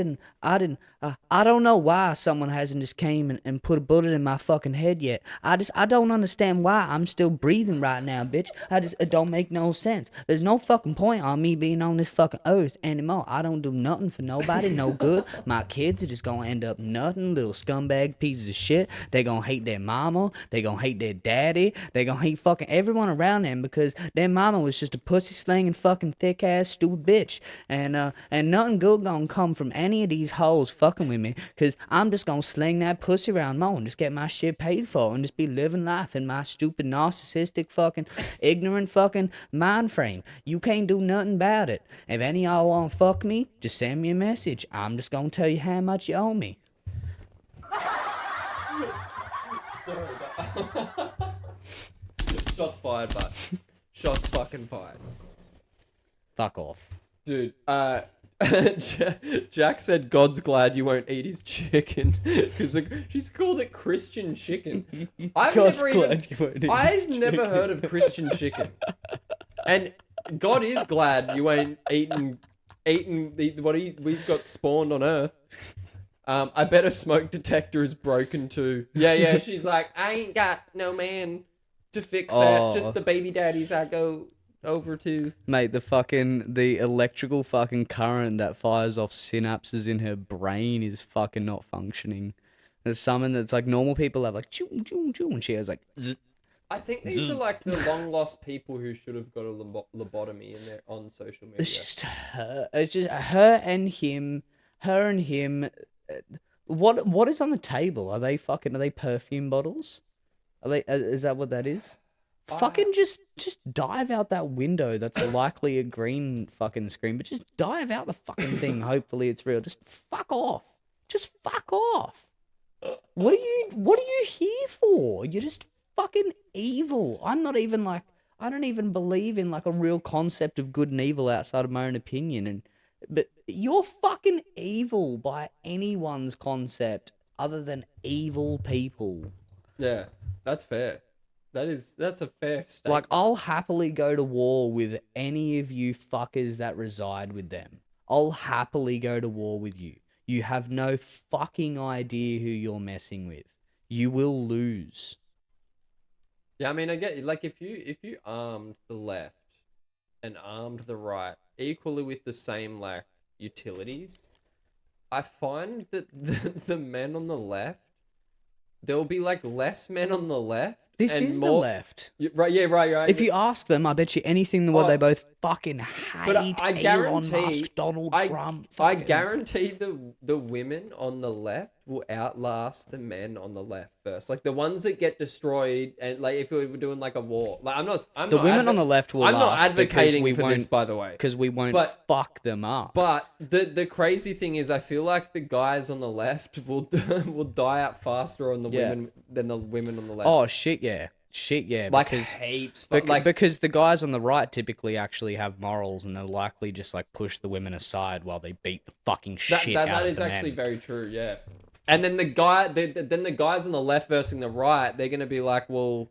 don't know why someone hasn't just came and put a bullet in my fucking head yet. I don't understand why I'm still breathing right now, bitch. It don't make no sense. There's no fucking point on me being on this fucking earth anymore. I don't do nothing for nobody, no good. My kids are just gonna end up nothing, little scumbag pieces of shit. They gonna hate their mama. They gonna hate their daddy. They gonna hate fucking everyone around them because their mama was just a pussy slinging fucking thick ass stupid bitch. And nothing good gonna come from any of these hoes fucking with me because I'm just gonna sling that pussy around more and just get my shit paid for and just be living life in my stupid narcissistic fucking ignorant fucking mind frame. You can't do nothing about it. If any of y'all wanna fuck me, just send me a message. I'm just gonna tell you how much you owe me. sorry. Shots fired, but shots fucking fired. Fuck off. Dude, Jack said God's glad you won't eat his chicken because she's called it Christian chicken. I've never heard of Christian chicken, and God is glad you ain't eating what he's got spawned on Earth. I bet a smoke detector is broken too. Yeah. She's like, I ain't got no man to fix that. Just the baby daddies I go over to. Mate, the electrical fucking current that fires off synapses in her brain is fucking not functioning. There's something that's like normal people have like choo choo choo, and she has like. Zzz. I think these are like the long lost people who should have got a lobotomy in there on social media. It's just her. It's just her and him. Her and him. What is on the table? Are they perfume bottles? Are they? Is that what that is? Fucking just dive out that window. That's likely a green fucking screen, but just dive out the fucking thing. Hopefully it's real. Just fuck off. Just fuck off. What are you here for? You're just fucking evil. I'm not even like. I don't even believe in like a real concept of good and evil outside of my own opinion. But you're fucking evil by anyone's concept other than evil people. Yeah, that's fair. That's a fair statement. Like, I'll happily go to war with any of you fuckers that reside with them. I'll happily go to war with you. You have no fucking idea who you're messing with. You will lose. Yeah, I mean, I get like if you armed the left and armed the right equally with the same like utilities, I find that the men on the left, there will be like less men on the left. This and is more... the left. Right, yeah, right. If you ask them, I bet you anything what they both fucking hate. But I Elon guarantee, Musk, Donald Trump. I guarantee the women on the left will outlast the men on the left first. Like the ones that get destroyed, and like if we were doing like a war, like the women on the left will. I'm last not advocating we for won't, this, by the way, because we won't fuck them up. But the crazy thing is, I feel like the guys on the left will die out faster on the women than the women on the left. Oh shit, yeah. Like because heaps. Because the guys on the right typically actually have morals, and they'll likely just like push the women aside while they beat the fucking shit out of the men. That is actually very true, yeah. And then the guys on the left versus the right, they're gonna be like, well,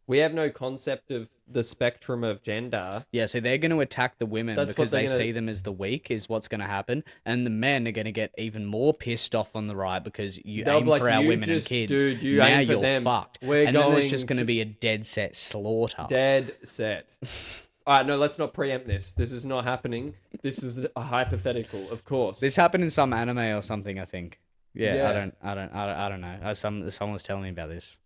we have no concept of the spectrum of gender. Yeah, so they're going to attack the women because they see them as the weak, is what's going to happen. And the men are going to get even more pissed off on the right because you aim for our women and kids. Dude, you now aim for you're them. fucked. And then there's just going to be a dead set slaughter. Dead set. All right, no, let's not preempt this. This is not happening. This is a hypothetical, of course. This happened in some anime or something, I think. Yeah. I don't know. Someone was telling me about this.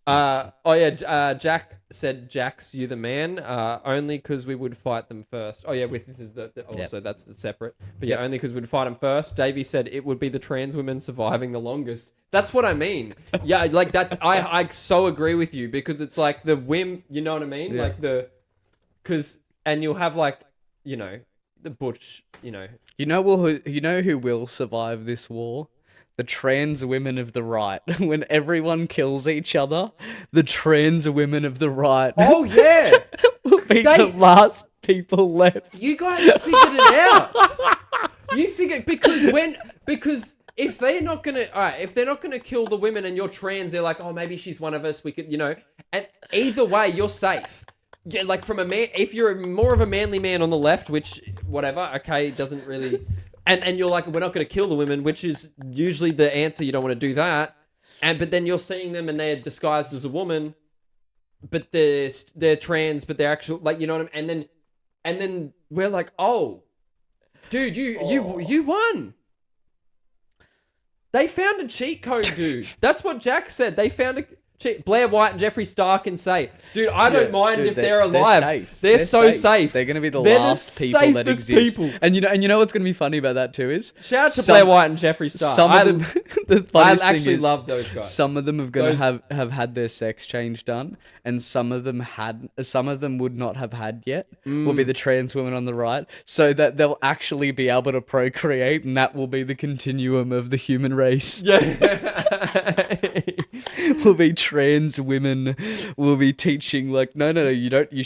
Jack said, "Jax, you the man." Only because we would fight them first. Oh yeah, this is that's the separate. But yeah, only because we'd fight them first. Davey said it would be the trans women surviving the longest. That's what I mean. Yeah, like that. I so agree with you because it's like the whim. You know what I mean? Yeah. Like and you'll have like the butch. You know who will survive this war? The trans women of the right. When everyone kills each other, the trans women of the right. Oh yeah, will be the last people left. You guys figured it out. You figured because if they're not gonna kill the women and you're trans, they're like, oh, maybe she's one of us. We could, and either way, you're safe. Yeah, like from a man, if you're more of a manly man on the left, which whatever, okay, doesn't really. And you're like, we're not going to kill the women, which is usually the answer. You don't want to do that. But then you're seeing them and they're disguised as a woman, but they're trans, but they're actual, like, you know what I mean? And then we're like, oh, dude, you won. They found a cheat code, dude. That's what Jack said. They found a cheat. Blair White and Jeffree Star can say, dude, I don't mind if they're alive. Safe. They're so safe. They're going to be the last people that exist. People. And you know what's going to be funny about that too is shout out to Blair White and Jeffree Star. Some of them, the funniest I actually thing is, love those guys. Some of them are going to have had their sex change done, and some of them would not have had yet. Will be the trans women on the right, so that they'll actually be able to procreate, and that will be the continuum of the human race. Yeah. Will be trans women. Will be teaching like no, you don't. You